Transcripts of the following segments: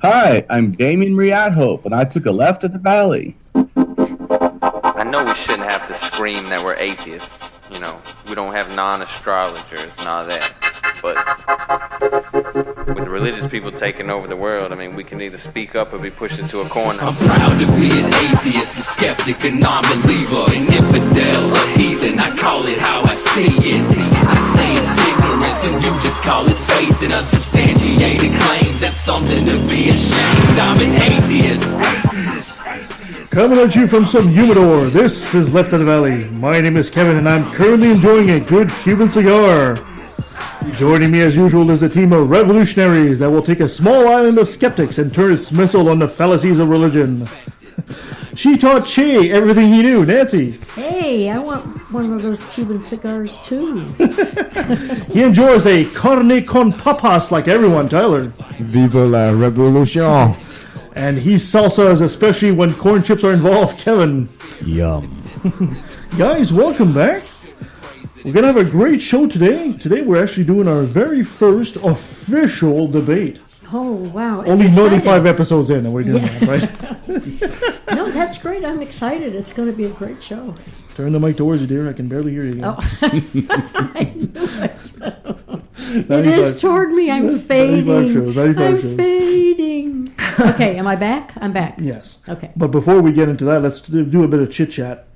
Hi, I'm Damien Riadhope, and I took a left at the valley. I know we shouldn't have to scream that we're atheists. You know, we don't have non-astrologers and all that. But with the religious people taking over the world, I mean, we can either speak up or be pushed into a corner. I'm proud to be an atheist, a skeptic, a non-believer, an infidel, a heathen. I call it how I see it. I say it's ignorance and you just call it faith and unsubstantiated claims. That's something to be ashamed. I'm an atheist. Coming at you from some humidor, this is Left of the Valley. My name is Kevin and I'm currently enjoying a good Cuban cigar. Joining me as usual is a team of revolutionaries that will take a small island of skeptics and turn its missile on the fallacies of religion. She taught Che everything he knew, Nancy. Hey, I want one of those Cuban cigars too. He enjoys a carne con papas like everyone, Tyler. Viva la revolution. And he salsas, especially when corn chips are involved, Kevin. Yum. Guys, welcome back. We're going to have a great show today. Today we're actually doing our very first official debate. Oh, wow. Only 95 episodes in and we're doing that, right? No, that's great. I'm excited. It's going to be a great show. Turn the mic towards you, dear. I can barely hear you again. Oh, I knew it. It is toward me. I'm fading. 95 I'm shows. fading. Okay, am I back? I'm back. Yes. Okay. But before we get into that, let's do a bit of chit-chat.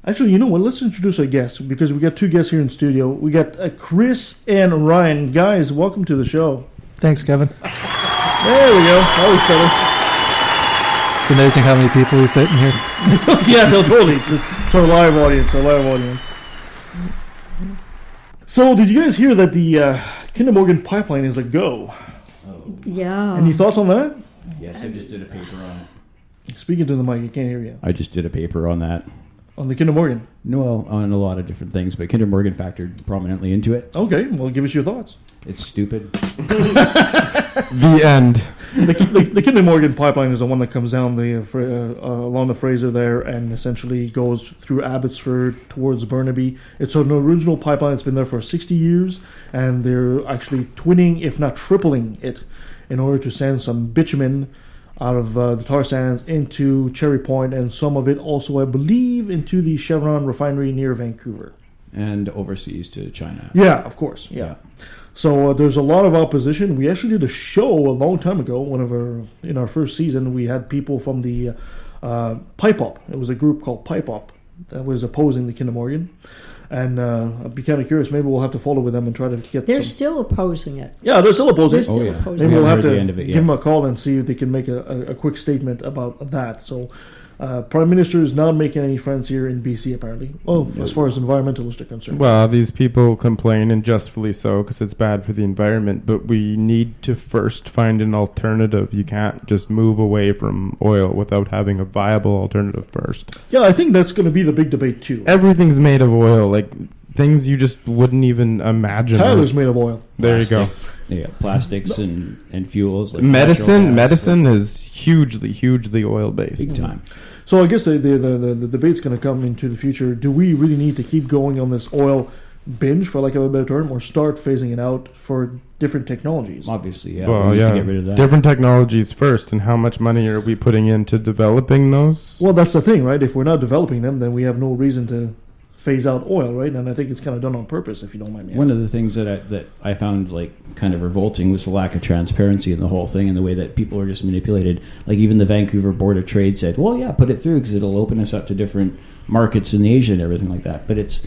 Actually, you know what? Let's introduce our guests because we got two guests here in studio. We got Chris and Ryan. Guys, welcome to the show. Thanks, Kevin. There we go. Always better. It's amazing how many people we fit in here. Yeah, no, totally. It's our live audience. So, did you guys hear that the Kinder Morgan pipeline is a go? Yeah. Any thoughts on that? Yes, I just did a paper on it. Speaking to the mic, I can't hear you. I just did a paper on that. On the Kinder Morgan? No, on a lot of different things, but Kinder Morgan factored prominently into it. Okay, well, give us your thoughts. It's stupid. The end. The Kinder Morgan pipeline is the one that comes down along the Fraser there and essentially goes through Abbotsford towards Burnaby. It's an original pipeline. It's been there for 60 years, and they're actually twinning, if not tripling it, in order to send some bitumen out of the tar sands into Cherry Point, and some of it also, I believe, into the Chevron refinery near Vancouver. And overseas to China. Yeah, of course. Yeah. So there's a lot of opposition. We actually did a show a long time ago. In our first season, we had people from the Pipe Up. It was a group called Pipe Up that was opposing the Kinder Morgan. And I'd be kind of curious. Maybe we'll have to follow with them and try to get. They're still opposing it. Yeah, they're still opposing. They're still opposing Maybe it. we'll have to give them a call and see if they can make a quick statement about that. So, Prime Minister is not making any friends here in BC, apparently. Well, as far as environmentalists are concerned. Well, these people complain, and justly so, because it's bad for the environment. But we need to first find an alternative. You can't just move away from oil without having a viable alternative first. Yeah, I think that's going to be the big debate, too. Everything's made of oil, like things you just wouldn't even imagine. Tyler's made of oil. There you go. Yeah, plastics and fuels. Like Medicine is hugely oil-based. Big time. So I guess the debate's going to come into the future. Do we really need to keep going on this oil binge, for lack of a better term, or start phasing it out for different technologies? Obviously, yeah. Well, we need yeah. to get rid of that. Different technologies first, and how much money are we putting into developing those? Well, that's the thing, right? If we're not developing them, then we have no reason to phase out oil, right? And I think it's kind of done on purpose, if you don't mind me asking. One of the things that I found like kind of revolting was the lack of transparency in the whole thing and the way that people are just manipulated. Like even the Vancouver Board of Trade said, well, yeah, put it through because it'll open us up to different markets in Asia and everything like that. But it's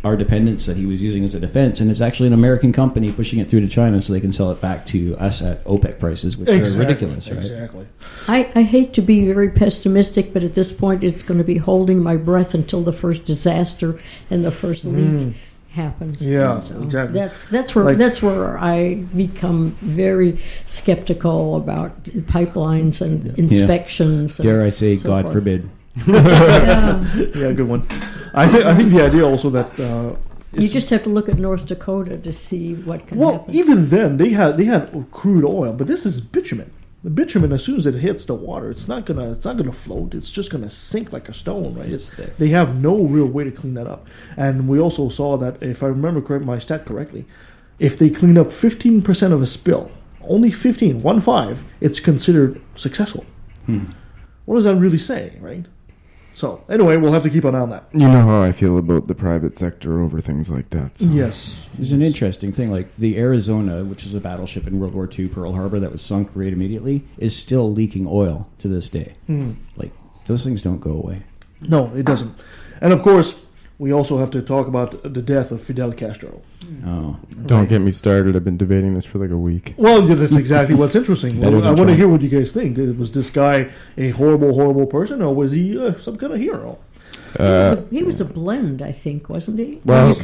our dependence that he was using as a defense, and it's actually an American company pushing it through to China so they can sell it back to us at OPEC prices, which are ridiculous, right? Exactly. I hate to be very pessimistic, but at this point it's going to be holding my breath until the first disaster and the first leak happens. Yeah, so exactly. That's where I become very skeptical about pipelines and inspections. Dare I say, so God forth. forbid. Yeah, good one. I think the idea also that you just have to look at North Dakota to see what can well, happen. even then they had crude oil, but this is bitumen. The bitumen, as soon as it hits the water, it's not gonna float. It's just gonna sink like a stone, right? They have no real way to clean that up. And we also saw that, if I remember my stat correctly, if they clean up 15% of a spill only 15, 1-5, it's considered successful. What does that really say, right? So, anyway, we'll have to keep an eye on that. You know how I feel about the private sector over things like that. So. Yes. There's an interesting thing, like the Arizona, which is a battleship in World War II, Pearl Harbor, that was sunk right immediately, is still leaking oil to this day. Like, those things don't go away. No, it doesn't. And, of course, we also have to talk about the death of Fidel Castro. Oh. Don't get me started. I've been debating this for like a week. Well, yeah, that's exactly what's interesting. Better than I want to Trump. hear what you guys think. Was this guy a horrible, horrible person, or was he some kind of hero? He was a blend, I think, wasn't he? Well-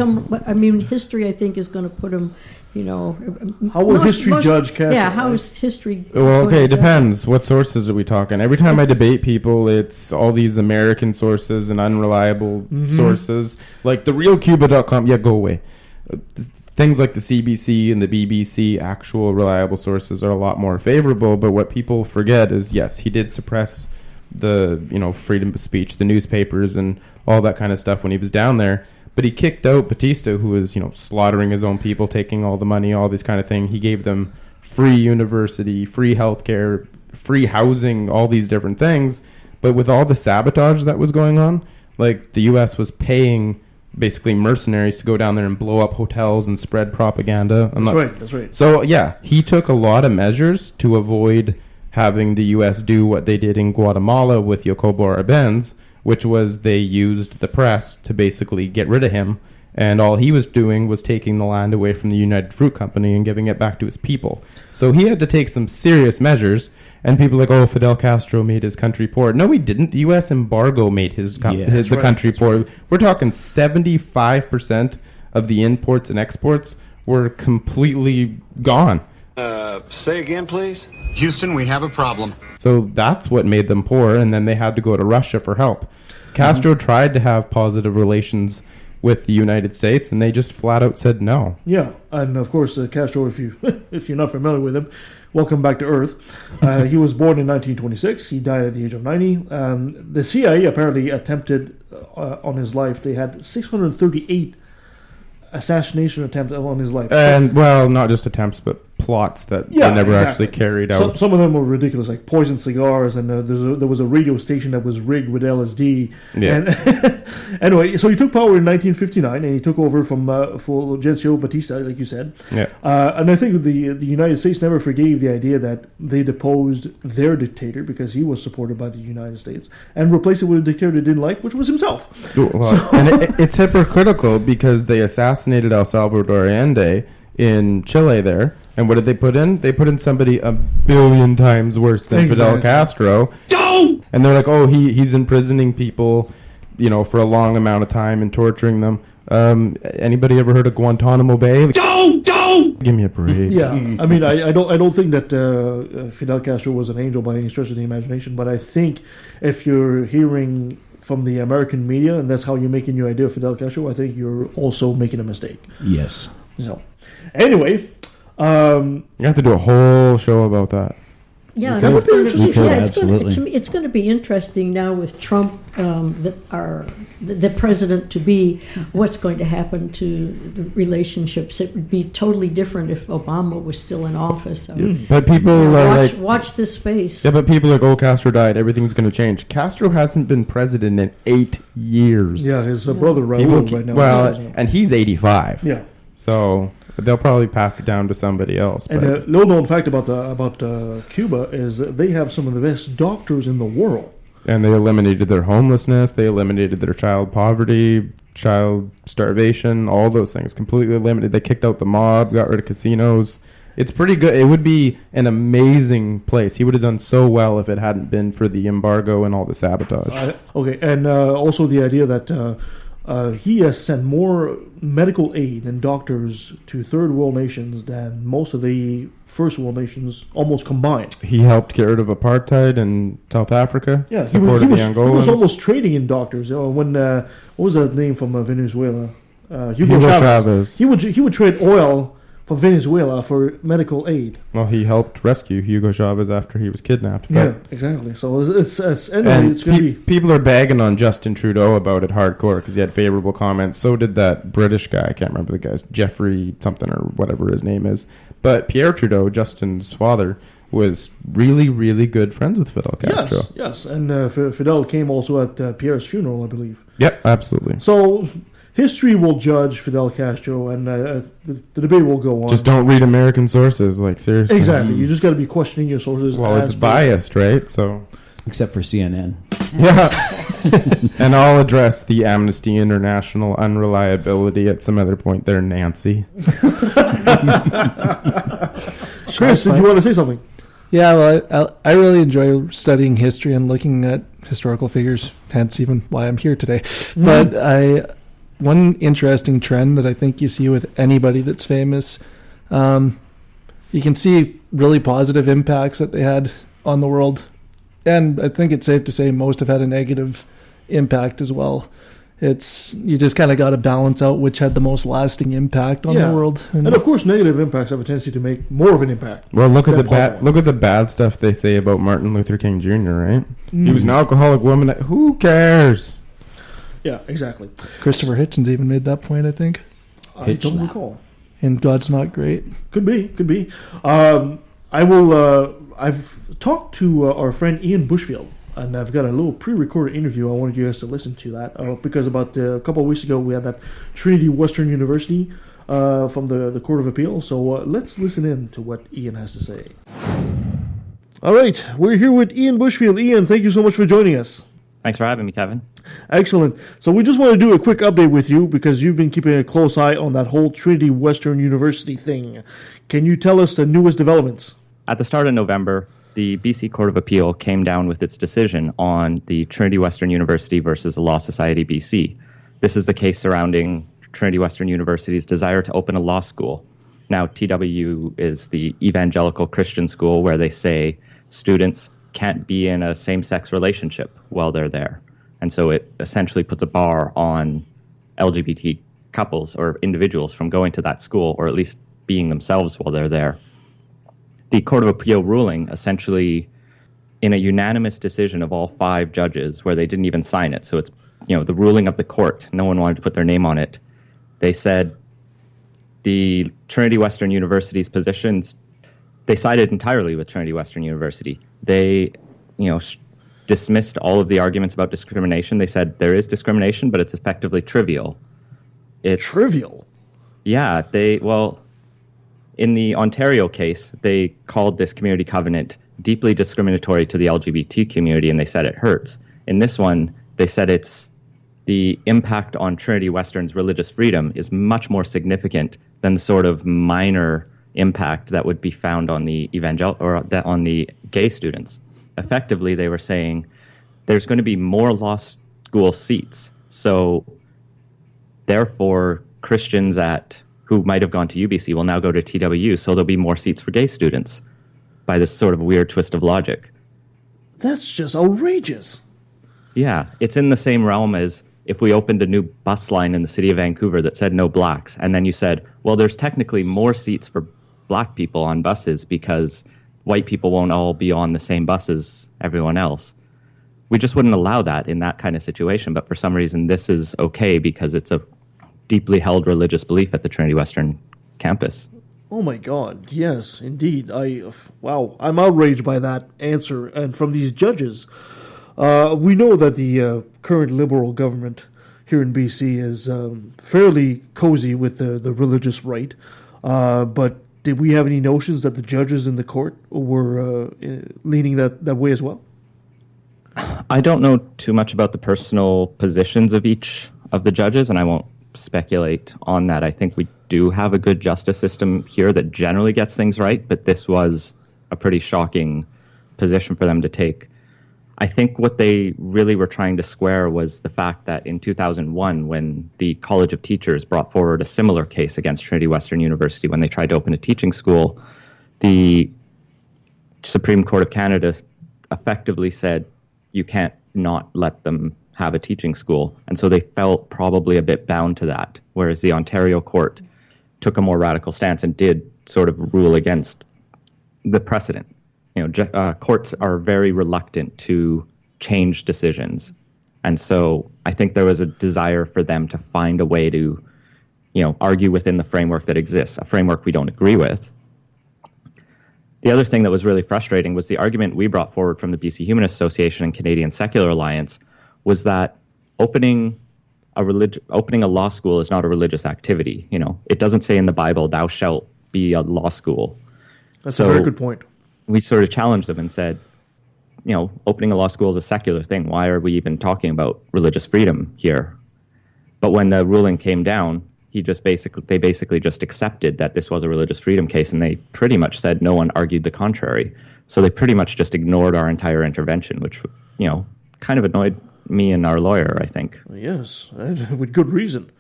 History, I think, is going to put him, How will history judge Castro? Yeah, how right? is history... Well, okay, going it to- depends. What sources are we talking? Every time I debate people, it's all these American sources and unreliable sources. Like the realcuba.com, yeah, go away. Things like the CBC and the BBC, actual reliable sources, are a lot more favorable. But what people forget is, yes, he did suppress the freedom of speech, the newspapers, and all that kind of stuff when he was down there. But he kicked out Batista, who was slaughtering his own people, taking all the money, all this kind of thing. He gave them free university, free healthcare, free housing, all these different things. But with all the sabotage that was going on, like the U.S. was paying basically mercenaries to go down there and blow up hotels and spread propaganda. That's right. So, yeah, he took a lot of measures to avoid having the U.S. do what they did in Guatemala with Jacobo Arbenz, which was they used the press to basically get rid of him. And all he was doing was taking the land away from the United Fruit Company and giving it back to his people. So he had to take some serious measures. And people are like, oh, Fidel Castro made his country poor. No, he didn't. The U.S. embargo made the country poor. Right. We're talking 75% of the imports and exports were completely gone. Say again, please. Houston, we have a problem. So that's what made them poor, and then they had to go to Russia for help. Castro tried to have positive relations with the United States, and they just flat out said no. Yeah, and of course, Castro, if you're not familiar with him, welcome back to Earth. He was born in 1926. He died at the age of 90. The CIA apparently attempted on his life. They had 638 assassination attempts on his life. And, well, not just attempts, but plots that they never actually carried out. Some of them were ridiculous, like poisoned cigars, and there was a radio station that was rigged with LSD. Yeah. And anyway, so he took power in 1959, and he took over from Fulgencio Batista, like you said. Yeah. And I think the United States never forgave the idea that they deposed their dictator, because he was supported by the United States, and replaced it with a dictator they didn't like, which was himself. Well, and it's hypocritical, because they assassinated El Salvador Allende in Chile there. And what did they put in? They put in somebody 1 billion times worse than Fidel Castro. No! And they're like, oh, he's imprisoning people, for a long amount of time and torturing them. Anybody ever heard of Guantanamo Bay? Don't! Give me a break. Yeah, I mean, I don't think that Fidel Castro was an angel by any stretch of the imagination, but I think if you're hearing from the American media and that's how you're making your idea of Fidel Castro, I think you're also making a mistake. Yes. So, anyway. You have to do a whole show about that. Yeah, That would be interesting. it's going to be interesting now with Trump, the president to be. What's going to happen to the relationships? It would be totally different if Obama was still in office. So, But people are watch this space. Yeah, but people are like, oh, Castro died, everything's going to change. Castro hasn't been president in 8 years. Yeah, his brother Raul right now. Well, and he's 85. Yeah. So they'll probably pass it down to somebody else. And a little known fact about Cuba is that they have some of the best doctors in the world. And they eliminated their homelessness. They eliminated their child poverty, child starvation, all those things. Completely eliminated. They kicked out the mob, got rid of casinos. It's pretty good. It would be an amazing place. He would have done so well if it hadn't been for the embargo and all the sabotage. Okay, and also the idea that he has sent more medical aid and doctors to third world nations than most of the first world nations almost combined. He helped get rid of apartheid in South Africa. Yeah, supported the Angolans. He was almost trading in doctors. When what was that name from Venezuela? Hugo Chavez. He would trade oil from Venezuela for medical aid. Well, he helped rescue Hugo Chavez after he was kidnapped. Yeah, exactly. So it's going to be... People are bagging on Justin Trudeau about it hardcore because he had favorable comments. So did that British guy. I can't remember the guy's Jeffrey something or whatever his name is. But Pierre Trudeau, Justin's father, was really, really good friends with Fidel Castro. Yes. And Fidel came also at Pierre's funeral, I believe. Yep, absolutely. So... history will judge Fidel Castro, and the debate will go on. Just don't read American sources, like, seriously. Exactly. You just got to be questioning your sources. Well, it's biased, right? So, except for CNN. Yeah. And I'll address the Amnesty International unreliability at some other point there, Nancy. Chris, did you want to say something? Yeah, well, I really enjoy studying history and looking at historical figures, hence even why I'm here today. But one interesting trend that I think you see with anybody that's famous, you can see really positive impacts that they had on the world. And I think it's safe to say most have had a negative impact as well. You just kind of got to balance out which had the most lasting impact on the world. And of course, negative impacts have a tendency to make more of an impact. Well, look at the bad stuff they say about Martin Luther King Jr., right? He was an alcoholic woman. Who cares? Yeah, exactly. Christopher Hitchens even made that point, I think. I don't recall. And God's Not Great. Could be. I've talked to our friend Ian Bushfield, and I've got a little pre-recorded interview. I wanted you guys to listen to that because about a couple of weeks ago we had that Trinity Western University from the Court of Appeal. So let's listen in to what Ian has to say. All right, we're here with Ian Bushfield. Ian, thank you so much for joining us. Thanks for having me, Kevin. Excellent. So we just want to do a quick update with you because you've been keeping a close eye on that whole Trinity Western University thing. Can you tell us the newest developments? At the start of November, the BC Court of Appeal came down with its decision on the Trinity Western University versus the Law Society BC. This is the case surrounding Trinity Western University's desire to open a law school. Now, TW is the evangelical Christian school where they say students can't be in a same-sex relationship while they're there. And so it essentially puts a bar on LGBT couples or individuals from going to that school, or at least being themselves while they're there. The Court of Appeal ruling, essentially in a unanimous decision of all 5 judges, where they didn't even sign it, so it's the ruling of the court, no one wanted to put their name on it, they said the Trinity Western University's positions, they sided entirely with Trinity Western University. They, dismissed all of the arguments about discrimination. They said there is discrimination, but it's effectively trivial. It's trivial? Yeah. In the Ontario case, they called this community covenant deeply discriminatory to the LGBT community, and they said it hurts. In this one, they said the impact on Trinity Western's religious freedom is much more significant than the sort of minor impact that would be found on the on the gay students. Effectively, they were saying there's going to be more law school seats, so therefore Christians who might have gone to UBC will now go to TW, so there'll be more seats for gay students by this sort of weird twist of logic. That's just outrageous. Yeah, it's in the same realm as if we opened a new bus line in the city of Vancouver that said no blacks, and then you said, well, there's technically more seats for black people on buses because white people won't all be on the same bus as everyone else. We just wouldn't allow that in that kind of situation, but for some reason this is okay because it's a deeply held religious belief at the Trinity Western campus. Oh my God, yes, indeed. I'm outraged by that answer. And from these judges, we know that the current Liberal government here in BC is fairly cozy with the religious right, but did we have any notions that the judges in the court were leaning that way as well? I don't know too much about the personal positions of each of the judges, and I won't speculate on that. I think we do have a good justice system here that generally gets things right, but this was a pretty shocking position for them to take. I think what they really were trying to square was the fact that in 2001, when the College of Teachers brought forward a similar case against Trinity Western University when they tried to open a teaching school, the Supreme Court of Canada effectively said, you can't not let them have a teaching school. And so they felt probably a bit bound to that, whereas the Ontario court took a more radical stance and did sort of rule against the precedent. Courts are very reluctant to change decisions. And so I think there was a desire for them to find a way to, argue within the framework that exists, a framework we don't agree with. The other thing that was really frustrating was the argument we brought forward from the BC Humanist Association and Canadian Secular Alliance was that opening a law school is not a religious activity. It doesn't say in the Bible, "Thou shalt be a law school." That's a very good point. We sort of challenged them and said, opening a law school is a secular thing. Why are we even talking about religious freedom here? But when the ruling came down, they basically just accepted that this was a religious freedom case, and they pretty much said no one argued the contrary. So they pretty much just ignored our entire intervention, which, kind of annoyed me and our lawyer, I think. Yes, with good reason.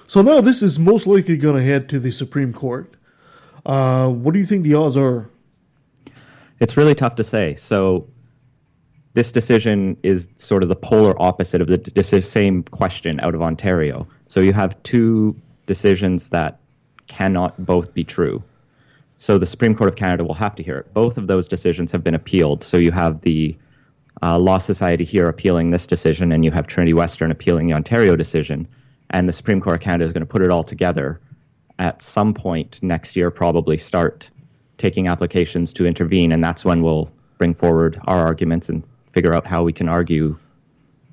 So now this is most likely going to head to the Supreme Court. What do you think the odds are? It's really tough to say. So this decision is sort of the polar opposite of the same question out of Ontario. So you have two decisions that cannot both be true. So the Supreme Court of Canada will have to hear it. Both of those decisions have been appealed. So you have the Law Society here appealing this decision, and you have Trinity Western appealing the Ontario decision. And the Supreme Court of Canada is going to put it all together at some point next year, probably start taking applications to intervene, and that's when we'll bring forward our arguments and figure out how we can argue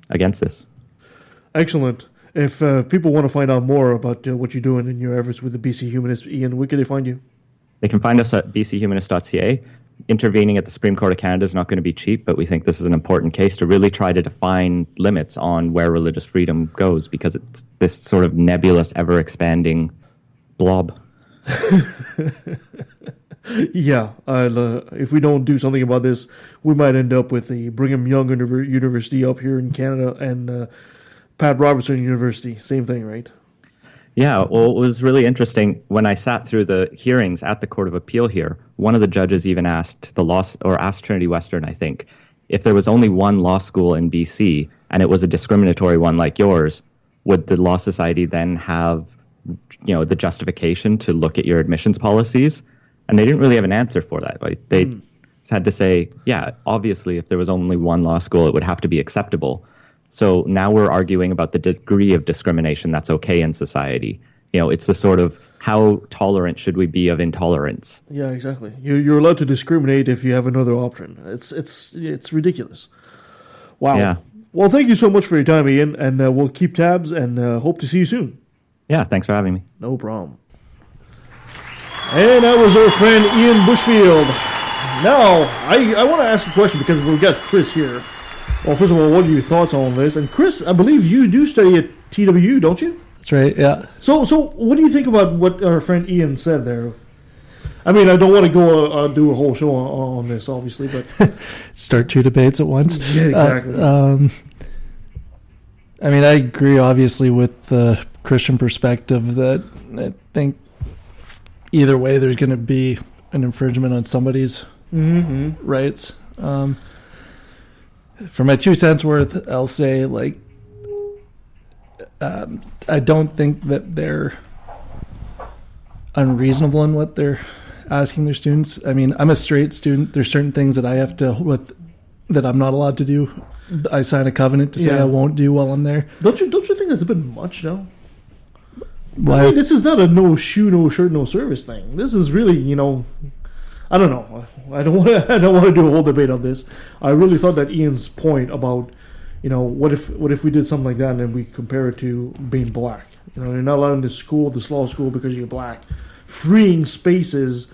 against this. Excellent. If people want to find out more about what you're doing in your efforts with the BC Humanists, Ian, where can they find you? They can find us at bchumanist.ca. Intervening at the Supreme Court of Canada is not going to be cheap, but we think this is an important case to really try to define limits on where religious freedom goes, because it's this sort of nebulous, ever-expanding blob. Yeah, if we don't do something about this, we might end up with the Brigham Young University up here in Canada and Pat Robertson University. Same thing, right? Yeah, well, it was really interesting. When I sat through the hearings at the Court of Appeal here, one of the judges even asked asked Trinity Western, I think, if there was only one law school in BC and it was a discriminatory one like yours, would the Law Society then have, the justification to look at your admissions policies? And they didn't really have an answer for that. Right? They had to say, yeah, obviously, if there was only one law school, it would have to be acceptable. So now we're arguing about the degree of discrimination that's okay in society. It's the sort of how tolerant should we be of intolerance? Yeah, exactly. You're allowed to discriminate if you have another option. It's ridiculous. Wow. Yeah. Well, thank you so much for your time, Ian, and we'll keep tabs and hope to see you soon. Yeah, thanks for having me. No problem. And that was our friend Ian Bushfield. Now, I want to ask a question because we've got Chris here. Well, first of all, what are your thoughts on this? And Chris, I believe you do study at TWU, don't you? That's right, yeah. So what do you think about what our friend Ian said there? I mean, I don't want to go do a whole show on this, obviously, but... Start two debates at once. Yeah, exactly. I mean, I agree, obviously, with the Christian perspective that I think either way there's going to be an infringement on somebody's rights. For my 2 cents worth, I'll say, I don't think that they're unreasonable in what they're asking their students. I mean, I'm a straight student. There's certain things that I have to that I'm not allowed to do. I sign a covenant to say I won't do while I'm there. Don't you think that's a bit much, though? Why? I mean, this is not a no shoe, no shirt, no service thing. This is really, I don't know. I don't want to do a whole debate on this. I really thought that Ian's point about, what if we did something like that and then we compare it to being black? You're not allowed in this law school because you're black. Freeing spaces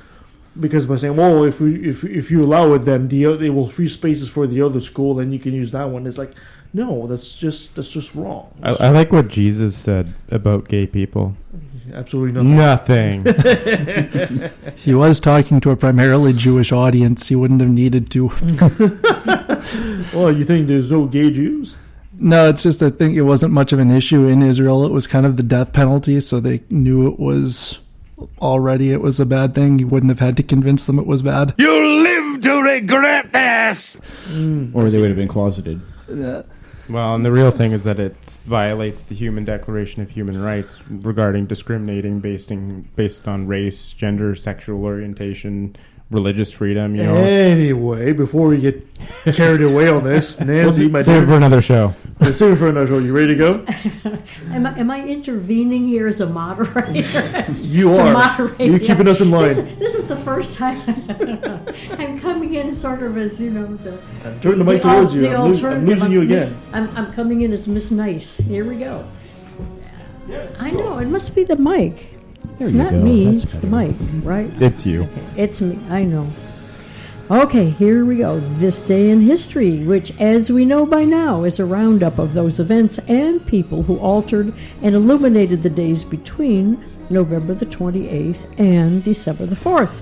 because by saying, well, if you allow it, then they will free spaces for the other school, and you can use that one. It's like, no, that's just wrong. I like what Jesus said about gay people. Absolutely nothing. He was talking to a primarily Jewish audience. He wouldn't have needed to. Well, you think there's no gay Jews? No, it's just I think it wasn't much of an issue in Israel. It was kind of the death penalty, so they knew it was a bad thing. You wouldn't have had to convince them it was bad. You'll live to regret this! Or they would have been closeted. Well, and the real thing is that it violates the Human Declaration of Human Rights regarding discriminating based on race, gender, sexual orientation, religious freedom. You know. Anyway, before we get carried away on this, Nancy, save it for another show. Save it for another show. You ready to go? Am I intervening here as a moderator? You are. You're keeping us in line. This is the first time I'm coming in sort of as, turn the mic towards you. The I'm alternative. losing you again. I'm coming in as Miss Nice. Here we go. I know, it must be the mic. There It's you not go. me, That's it's the better. mic, right? It's you. Okay, it's me, I know. Okay, here we go. This day in history, which, as we know by now, is a roundup of those events and people who altered and illuminated the days between November the 28th and December the 4th.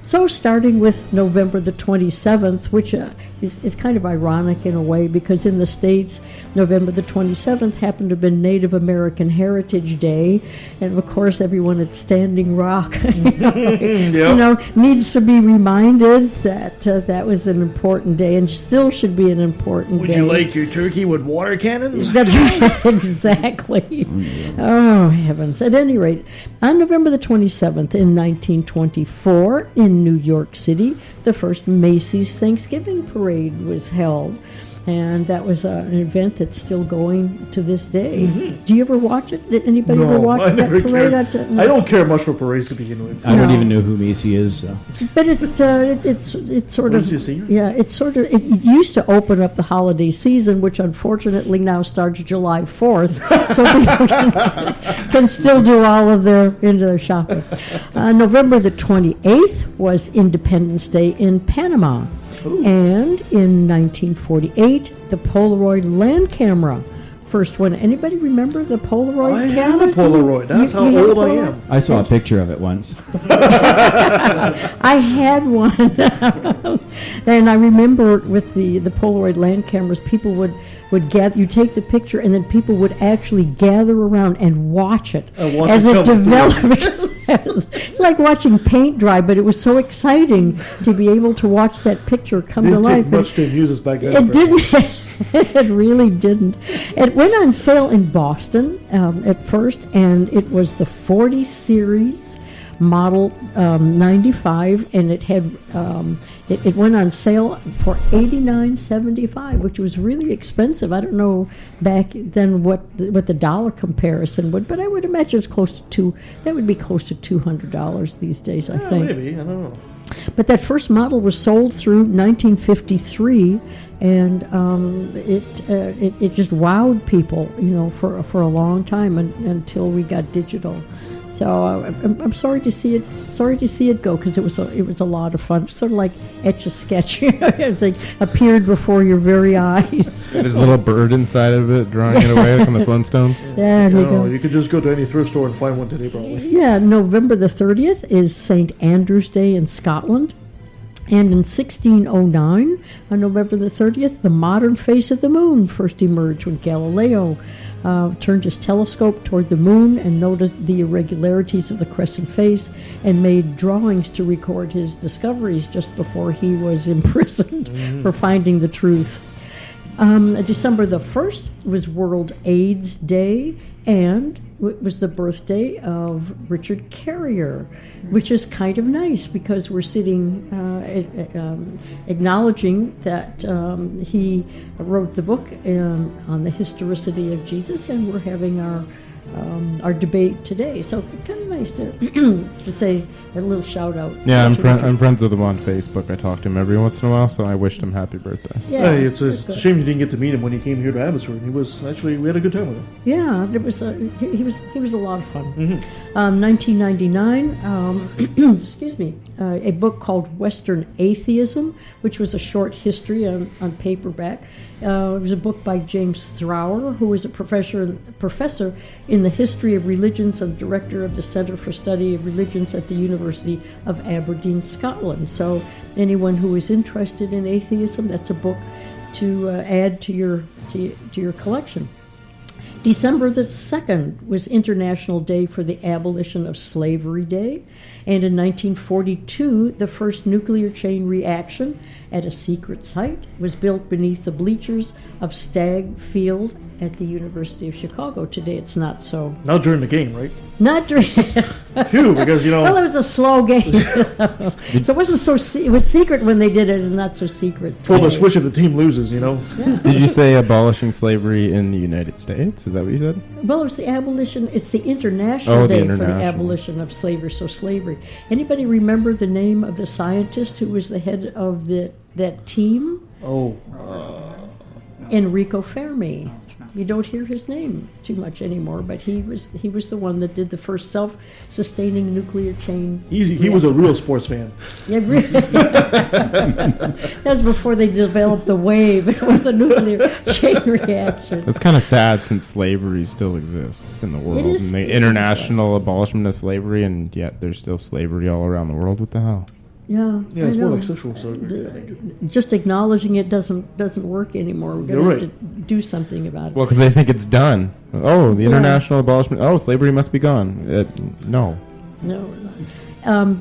So starting with November the 27th, which is kind of ironic in a way, because in the States, November the 27th happened to have been Native American Heritage Day. And of course, everyone at Standing Rock needs to be reminded that that was an important day and still should be an important day. Would you like your turkey with water cannons? That's right, exactly. Oh, heavens. At any rate, on November the 27th in 1924, in New York City, the first Macy's Thanksgiving Parade was held. And that was an event that's still going to this day. Mm-hmm. Do you ever watch it? Did anybody ever watch that parade? I don't care much for parades to begin with. I don't even know who Macy is. So. But it's sort of, yeah, it's sort of, it used to open up the holiday season, which unfortunately now starts July 4th, so people can still do all of their shopping. November the 28th was Independence Day in Panama. Ooh. And in 1948, the Polaroid land camera. First one. Anybody remember the Polaroid camera? I had a Polaroid. That's how old I am. I saw a picture of it once. I had one. And I remember with the Polaroid land cameras, people would gather. You take the picture, and then people would actually gather around and watch it as it developed. It's like watching paint dry, but it was so exciting to be able to watch that picture come to life. It didn't take much to use us back then. It didn't. It really didn't. It went on sale in Boston at first, and it was the 40 series model 95, and it had it went on sale for $89.75, which was really expensive. I don't know back then what the dollar comparison would, but I would imagine it's close to that would be close to $200 these days. I think maybe, I don't know. But that first model was sold through 1953, and it just wowed people, for a long time until we got digital. So I'm sorry to see it go, because it was a lot of fun. Sort of like Etch-a-Sketch, everything appeared before your very eyes. There's a little bird inside of it drawing it away, like on the Flintstones. There you go. You could just go to any thrift store and find one today, probably. Yeah, November the 30th is St. Andrew's Day in Scotland. And in 1609, on November the 30th, the modern face of the moon first emerged when Galileo turned his telescope toward the moon and noticed the irregularities of the crescent face and made drawings to record his discoveries just before he was imprisoned for finding the truth. December the 1st was World AIDS Day, and it was the birthday of Richard Carrier, which is kind of nice because we're sitting acknowledging that he wrote the book on the historicity of Jesus, and we're having our debate today. So kind of nice to say a little shout out. Yeah, I'm friends with him on Facebook. I talk to him every once in a while, so I wished him happy birthday. Yeah, hey, it's a shame you didn't get to meet him when he came here to Abbotsford. We had a good time with him. Yeah, it was he was a lot of fun. Mm-hmm. 1999, excuse me, a book called Western Atheism, which was a short history on paperback. It was a book by James Thrower, who is a professor in the history of religions and director of the Center for Study of Religions at the University of Aberdeen, Scotland. So anyone who is interested in atheism, that's a book to add to your collection. December the 2nd was International Day for the Abolition of Slavery Day. And in 1942, the first nuclear chain reaction at a secret site was built beneath the bleachers of Stagg Field at the University of Chicago. Today it's not so. Not during the game, right? Not during. Phew, because, Well, it was a slow game. So it wasn't so. It was secret when they did it. It's not so secret. Pull the switch if the team loses, Yeah. Did you say abolishing slavery in the United States? Is that what you said? Well, it's the abolition. It's the International Day for the International. abolition of slavery. So slavery. Anybody remember the name of the scientist who was the head of that team? Oh. Enrico Fermi. You don't hear his name too much anymore, but he was the one that did the first self-sustaining nuclear chain. He was a real sports fan. Yeah, really. That was before they developed the wave. It was a nuclear chain reaction. It's kind of sad since slavery still exists in the world. It is- And the it is international abolishment of slavery, and yet there's still slavery all around the world. What the hell? Yeah, Yeah, it's I more know. like sexual slavery, I think. Just acknowledging it doesn't work anymore. We're You're going to right. have to do something about it. Well, because they think it's done. Oh, the international abolishment. Oh, slavery must be gone. No. No.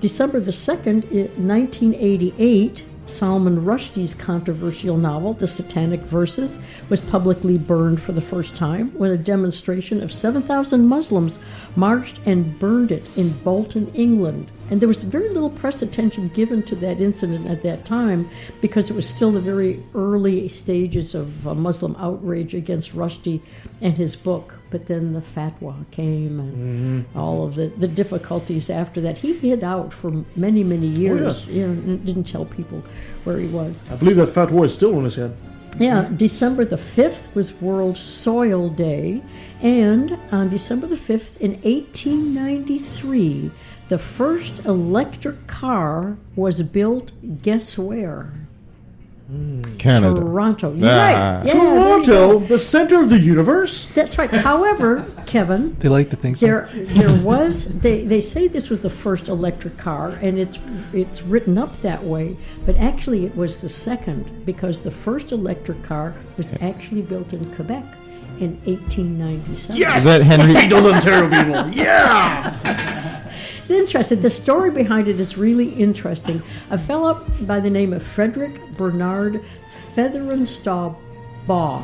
December the 2nd, 1988, Salman Rushdie's controversial novel, The Satanic Verses, was publicly burned for the first time when a demonstration of 7,000 Muslims marched and burned it in Bolton, England. And there was very little press attention given to that incident at that time because it was still the very early stages of Muslim outrage against Rushdie and his book. But then the fatwa came and all of the difficulties after that. He hid out for many, many years. Didn't tell people where he was. I believe that fat war is still on his head. Yeah, December the 5th was World Soil Day. And on December the 5th, in 1893, the first electric car was built, guess where? Canada. Toronto. You're Ah. right. Yeah, there you Toronto, go. the center of the universe? That's right. However, Kevin, They like to think so. there was they say this was the first electric car, and it's written up that way, but actually it was the second because the first electric car was actually built in Quebec in 1897. Yes! Is that Henry? Beat those Ontario people. Yeah! Interesting. The story behind it is really interesting. A fellow by the name of Frederick Bernard Featherenstall Baugh.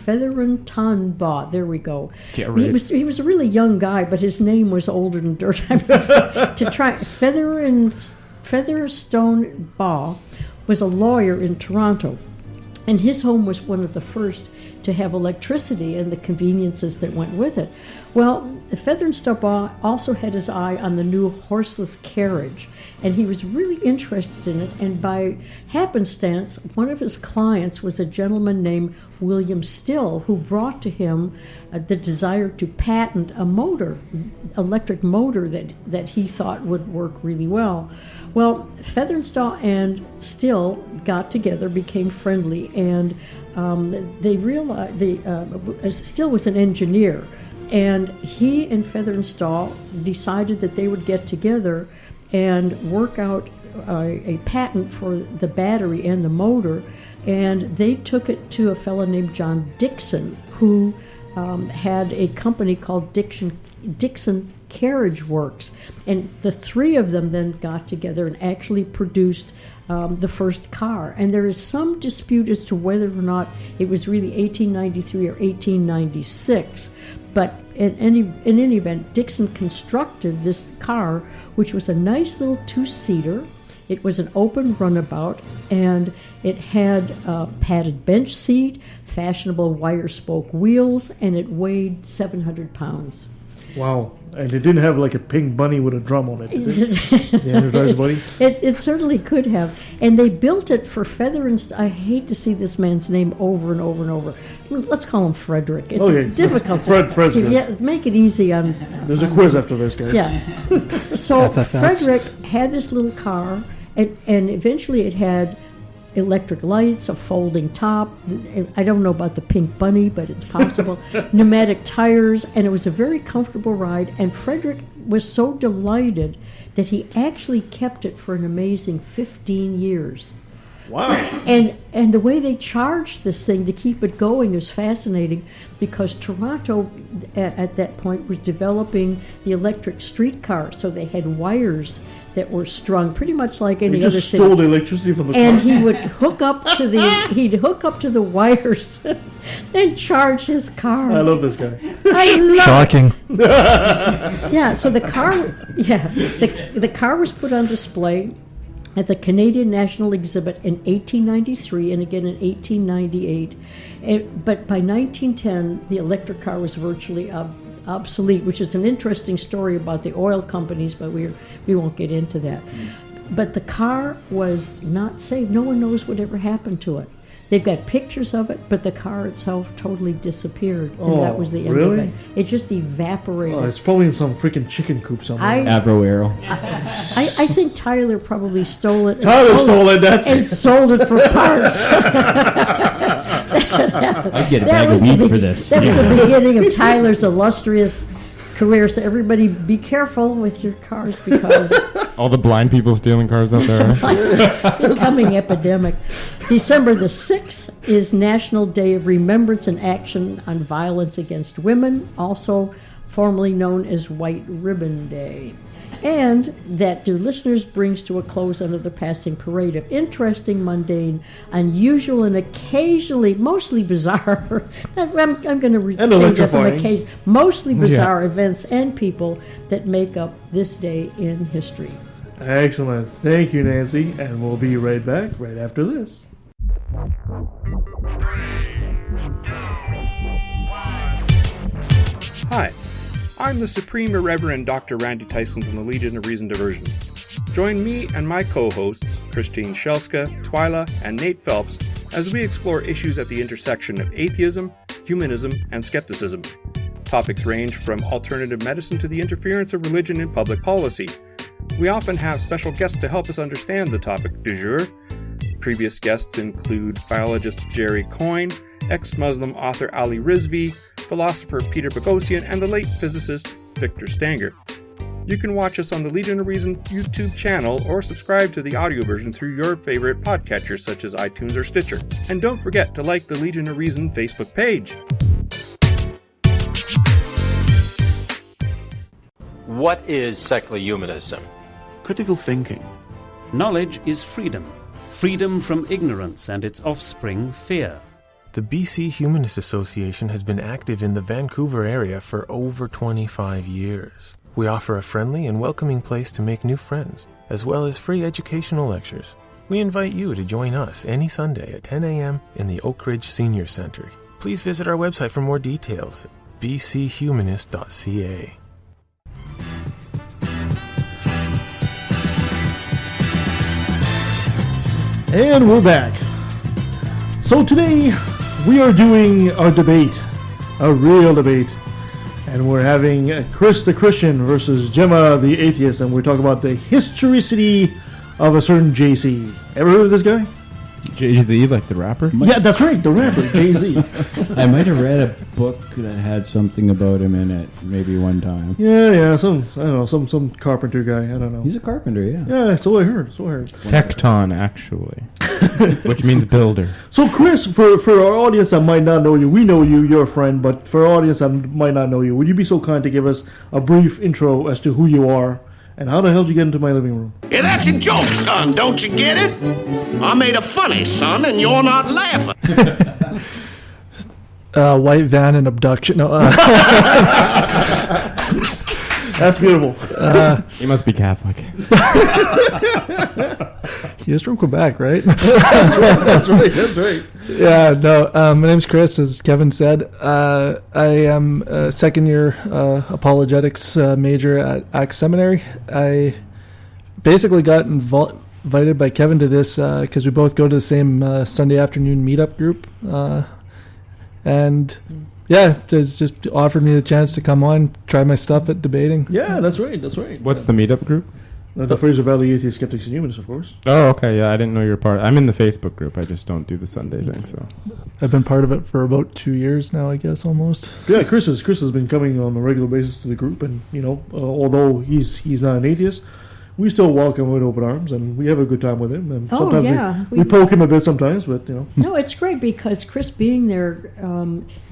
Featherenton there we go. Get rid. He was a really young guy, but his name was older than dirt. To try Featherstone Baugh was a lawyer in Toronto, and his home was one of the first to have electricity and the conveniences that went with it. Well, Featherenstall Baugh also had his eye on the new horseless carriage, and he was really interested in it, and by happenstance, one of his clients was a gentleman named William Still, who brought to him the desire to patent a motor, electric motor that he thought would work really well. Well, Featherenstall and Still got together, became friendly, and they realized Still was an engineer, and he and Featherenstall decided that they would get together and work out a patent for the battery and the motor, and they took it to a fellow named John Dixon, who had a company called Dixon Carriage Works, and the three of them then got together and actually produced the first car. And there is some dispute as to whether or not it was really 1893 or 1896, but in any event, Dixon constructed this car, which was a nice little two-seater. It was an open runabout, and it had a padded bench seat, fashionable wire spoke wheels, and it weighed 700 pounds. Wow. And it didn't have like a pink bunny with a drum on it, did it? The Energizer Bunny? It certainly could have. And they built it for Featherenstall. I hate to see this man's name over and over and over. Let's call him Frederick. It's Okay. difficult. Fred's good. Yeah, make it easy on. There's a quiz after this, guys. Yeah. So FFS. Frederick had this little car, and eventually it had electric lights, a folding top. I don't know about the pink bunny, but it's possible. Pneumatic tires, and it was a very comfortable ride. And Frederick was so delighted that he actually kept it for an amazing 15 years. Wow. And the way they charged this thing to keep it going is fascinating, because Toronto at that point was developing the electric streetcar, so they had wires that were strung pretty much like any He other just city. stole the electricity from the And car. he would hook up to the wires and charge his car. I love this guy. I love Shocking. Yeah, so the car was put on display at the Canadian National Exhibit in 1893 and again in 1898. But by 1910, the electric car was virtually obsolete, which is an interesting story about the oil companies, but we won't get into that. But the car was not saved. No one knows what ever happened to it. They've got pictures of it, but the car itself totally disappeared, and that was the end of it. It just evaporated. Oh, it's probably in some freaking chicken coop somewhere. Avro Arrow. I think Tyler probably stole it. Tyler stole it, that's and it. sold it for parts. I'd get a bag of meat for this. That was the beginning of Tyler's illustrious career. So everybody, be careful with your cars, because All the blind people stealing cars out there. becoming epidemic. December the 6th is National Day of Remembrance and Action on Violence Against Women, also formerly known as White Ribbon Day. And that, dear listeners, brings to a close another passing parade of interesting, mundane, unusual, and occasionally mostly bizarre. I'm going to change that from occasion. Mostly bizarre events and people that make up this day in history. Excellent. Thank you, Nancy. And we'll be right back right after this. Hi, I'm the Supreme Irreverend Dr. Randy Tyson from the Legion of Reason Diversion. Join me and my co-hosts, Christine Shelska, Twyla, and Nate Phelps, as we explore issues at the intersection of atheism, humanism, and skepticism. Topics range from alternative medicine to the interference of religion in public policy. We often have special guests to help us understand the topic du jour. Previous guests include biologist Jerry Coyne, ex-Muslim author Ali Rizvi, philosopher Peter Boghossian, and the late physicist Victor Stanger. You can watch us on the Legion of Reason YouTube channel or subscribe to the audio version through your favorite podcatchers such as iTunes or Stitcher. And don't forget to like the Legion of Reason Facebook page. What is secular humanism? Critical thinking. Knowledge is freedom. Freedom from ignorance and its offspring, fear. The BC Humanist Association has been active in the Vancouver area for over 25 years. We offer a friendly and welcoming place to make new friends, as well as free educational lectures. We invite you to join us any Sunday at 10 a.m. in the Oak Ridge Senior Center. Please visit our website for more details, bchumanist.ca. And we're back. So today we are doing a debate, a real debate, and we're having Chris the Christian versus Jemma the atheist, and we're talking about the historicity of a certain JC. Ever heard of this guy? Jay-Z, like the rapper? Yeah, that's right, the rapper, Jay-Z. I might have read a book that had something about him in it, maybe one time. Yeah, some carpenter guy, I don't know. He's a carpenter, yeah. Yeah, so I heard. Tecton, actually. Which means builder. So Chris, for our audience that might not know you, we know you, you're a friend, but for our audience that might not know you, would you be so kind to give us a brief intro as to who you are, and how the hell did you get into my living room? Yeah, that's a joke, son. Don't you get it? I made a funny, son, and you're not laughing. White van and abduction. No, that's beautiful. He must be Catholic. He is from Quebec, right? That's right. Yeah, no, my name's Chris, as Kevin said. I am a second-year apologetics major at Axe Seminary. I basically got invited by Kevin to this because we both go to the same Sunday afternoon meetup group. And yeah, just offered me the chance to come on, try my stuff at debating. Yeah, that's right. What's the meetup group? The Fraser Valley Atheist Skeptics and Humanists, of course. Oh, okay. Yeah, I didn't know you were part. I'm in the Facebook group. I just don't do the Sunday thing. So I've been part of it for about 2 years now, I guess, almost. Yeah, Chris has been coming on a regular basis to the group, and although he's not an atheist, we still welcome him with open arms, and we have a good time with him. And Oh, sometimes yeah. we poke him a bit sometimes, but No, it's great because Chris being there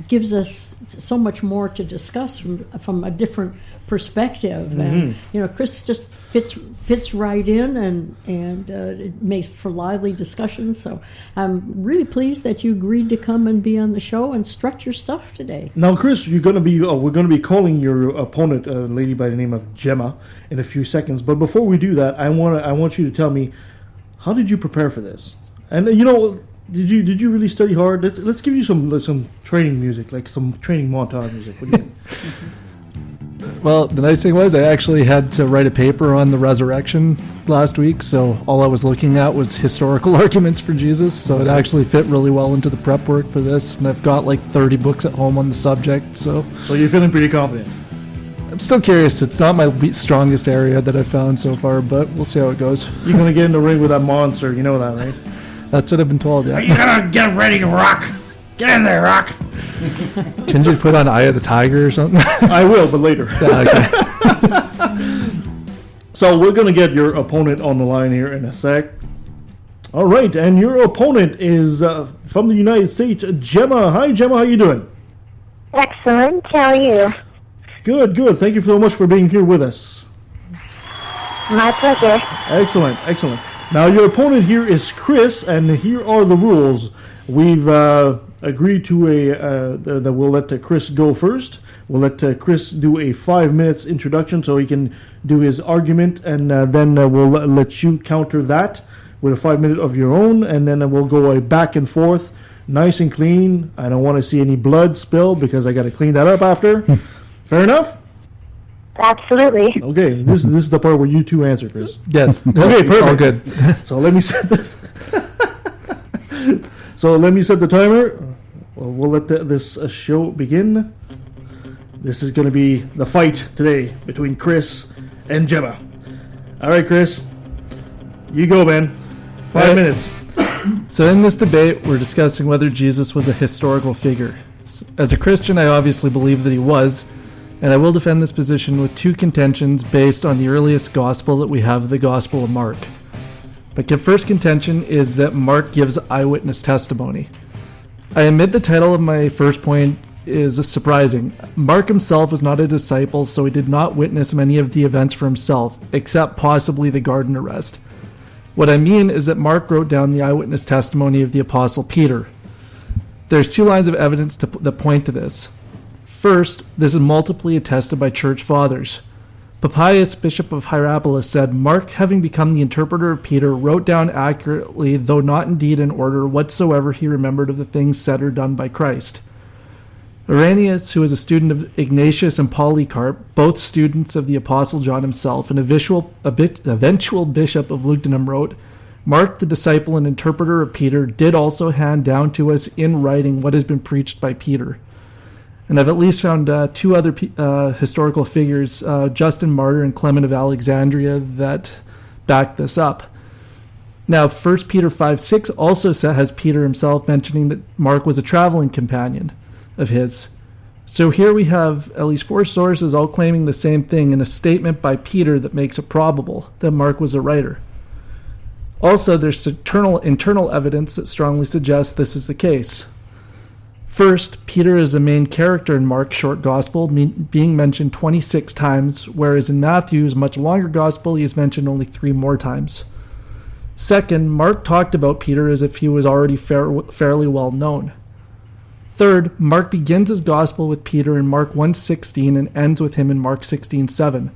gives us so much more to discuss from a different perspective. And Chris just fits right in, and it makes for lively discussions. So I'm really pleased that you agreed to come and be on the show and strut your stuff today. Now, Chris, we're going to be calling your opponent, a lady by the name of Jemma, in a few seconds. But before we do that, I want you to tell me, how did you prepare for this? And did you really study hard? Let's give you some training music, like some training montage music. What do you think? Well, the nice thing was I actually had to write a paper on the resurrection last week, so all I was looking at was historical arguments for Jesus, so it actually fit really well into the prep work for this, and I've got like 30 books at home on the subject, so you're feeling pretty confident? I'm still curious. It's not my strongest area that I've found so far, but we'll see how it goes. You're going to get in the ring with that monster, you know that, right? That's what I've been told, yeah. Are you going to get ready to rock? Get in there, Rock! Can you put on Eye of the Tiger or something? I will, but later. Okay. So we're going to get your opponent on the line here in a sec. All right, and your opponent is from the United States, Jemma. Hi, Jemma. How you doing? Excellent. How are you? Good, good. Thank you so much for being here with us. My pleasure. Excellent, excellent. Now, your opponent here is Chris, and here are the rules. We've agreed to that we'll let Chris go first. We'll let Chris do a 5 minutes introduction so he can do his argument, and then we'll let you counter that with a 5 minute of your own, and then we'll go back and forth, nice and clean. I don't want to see any blood spill because I got to clean that up after. Fair enough? Absolutely. Okay, this is the part where you two answer, Chris. Yes. Okay, perfect. All good. So let me set this. So let me set the timer. We'll let this show begin. This is going to be the fight today between Chris and Jemma. All right, Chris. You go, man. 5 minutes. So in this debate, we're discussing whether Jesus was a historical figure. As a Christian, I obviously believe that he was, and I will defend this position with two contentions based on the earliest gospel that we have, the Gospel of Mark. But the first contention is that Mark gives eyewitness testimony. I admit the title of my first point is surprising. Mark himself was not a disciple, so he did not witness many of the events for himself, except possibly the garden arrest. What I mean is that Mark wrote down the eyewitness testimony of the Apostle Peter. There's two lines of evidence that point to this. First, this is multiply attested by church fathers. Papias, Bishop of Hierapolis, said, Mark, having become the interpreter of Peter, wrote down accurately, though not indeed in order, whatsoever he remembered of the things said or done by Christ. Irenaeus, who was a student of Ignatius and Polycarp, both students of the Apostle John himself, and eventual bishop of Lugdunum, wrote, Mark, the disciple and interpreter of Peter, did also hand down to us in writing what has been preached by Peter. And I've at least found two other historical figures, Justin Martyr and Clement of Alexandria, that back this up. Now, 1 Peter 5:6 also has Peter himself mentioning that Mark was a traveling companion of his. So here we have at least four sources all claiming the same thing in a statement by Peter that makes it probable that Mark was a writer. Also, there's internal evidence that strongly suggests this is the case. First, Peter is the main character in Mark's short gospel, being mentioned 26 times, whereas in Matthew's much longer gospel, he is mentioned only 3 more times. Second, Mark talked about Peter as if he was already fairly well known. Third, Mark begins his gospel with Peter in Mark 1:16 and ends with him in Mark 16:7.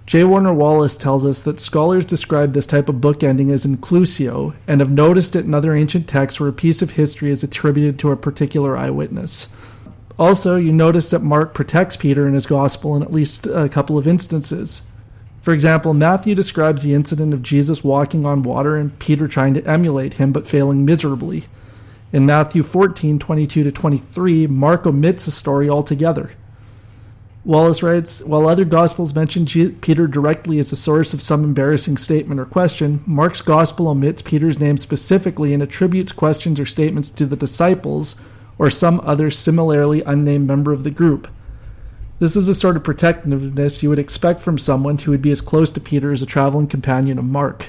J. Warner Wallace tells us that scholars describe this type of bookending as inclusio and have noticed it in other ancient texts where a piece of history is attributed to a particular eyewitness. Also, you notice that Mark protects Peter in his gospel in at least a couple of instances. For example, Matthew describes the incident of Jesus walking on water and Peter trying to emulate him but failing miserably. In Matthew 14:22-23, Mark omits the story altogether. Wallace writes, while other Gospels mention Peter directly as the source of some embarrassing statement or question, Mark's Gospel omits Peter's name specifically and attributes questions or statements to the disciples or some other similarly unnamed member of the group. This is the sort of protectiveness you would expect from someone who would be as close to Peter as a traveling companion of Mark.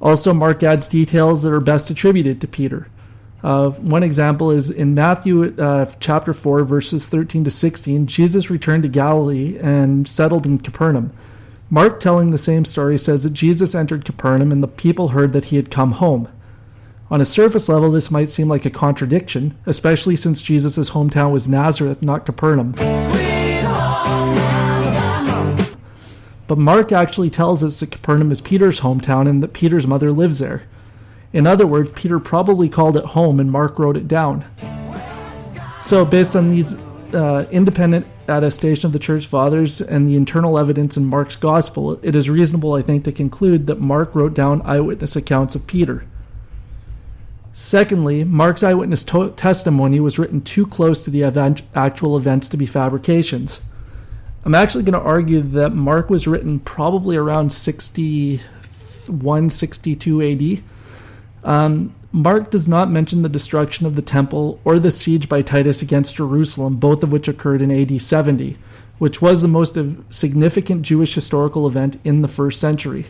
Also, Mark adds details that are best attributed to Peter. One example is in Matthew chapter 4, verses 13 to 16, Jesus returned to Galilee and settled in Capernaum. Mark, telling the same story, says that Jesus entered Capernaum and the people heard that he had come home. On a surface level, this might seem like a contradiction, especially since Jesus' hometown was Nazareth, not Capernaum. But Mark actually tells us that Capernaum is Peter's hometown and that Peter's mother lives there. In other words, Peter probably called it home and Mark wrote it down. So based on these independent attestation of the Church Fathers and the internal evidence in Mark's Gospel, it is reasonable, I think, to conclude that Mark wrote down eyewitness accounts of Peter. Secondly, Mark's eyewitness testimony was written too close to the actual events to be fabrications. I'm actually going to argue that Mark was written probably around 61, 62 AD. Mark does not mention the destruction of the temple or the siege by Titus against Jerusalem, both of which occurred in AD 70, which was the most significant Jewish historical event in the first century.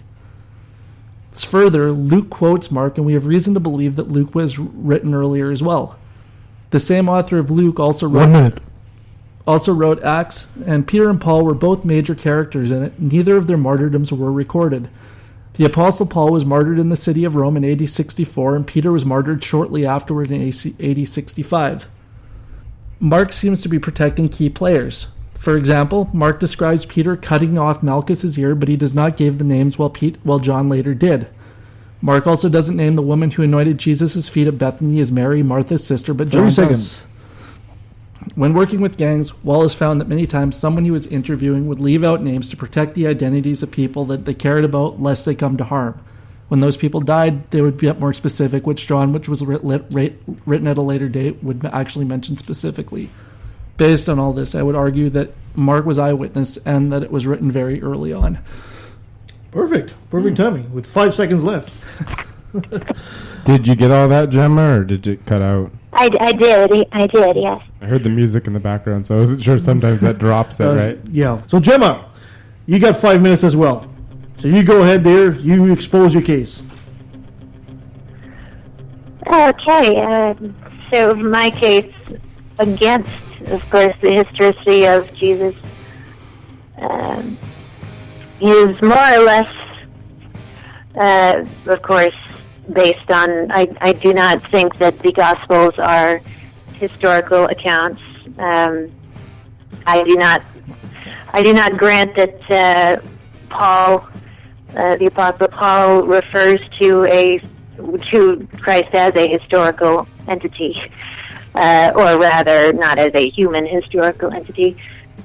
Further, Luke quotes Mark, and we have reason to believe that Luke was written earlier as well. The same author of Luke also wrote Acts, and Peter and Paul were both major characters in it. Neither of their martyrdoms were recorded. The Apostle Paul was martyred in the city of Rome in AD 64, and Peter was martyred shortly afterward in AD 65. Mark seems to be protecting key players. For example, Mark describes Peter cutting off Malchus's ear, but he does not give the names while John later did. Mark also doesn't name the woman who anointed Jesus' feet at Bethany as Mary, Martha's sister, but John does. When working with gangs, Wallace found that many times someone he was interviewing would leave out names to protect the identities of people that they cared about, lest they come to harm. When those people died, they would get more specific, which John, which was written at a later date, would actually mention specifically. Based on all this, I would argue that Mark was eyewitness and that it was written very early on. Perfect timing, with 5 seconds left. Did you get all that, Jemma, or did it cut out? I did, yes. I heard the music in the background, so I wasn't sure. Sometimes that drops it, right? Yeah. So, Jemma, you got 5 minutes as well. So you go ahead, dear. You expose your case. Okay. So my case against, of course, the historicity of Jesus is more or less, of course, based on, I do not think that the Gospels are historical accounts. I do not grant that Paul, the Apostle Paul, refers to Christ as a historical entity, or rather, not as a human historical entity.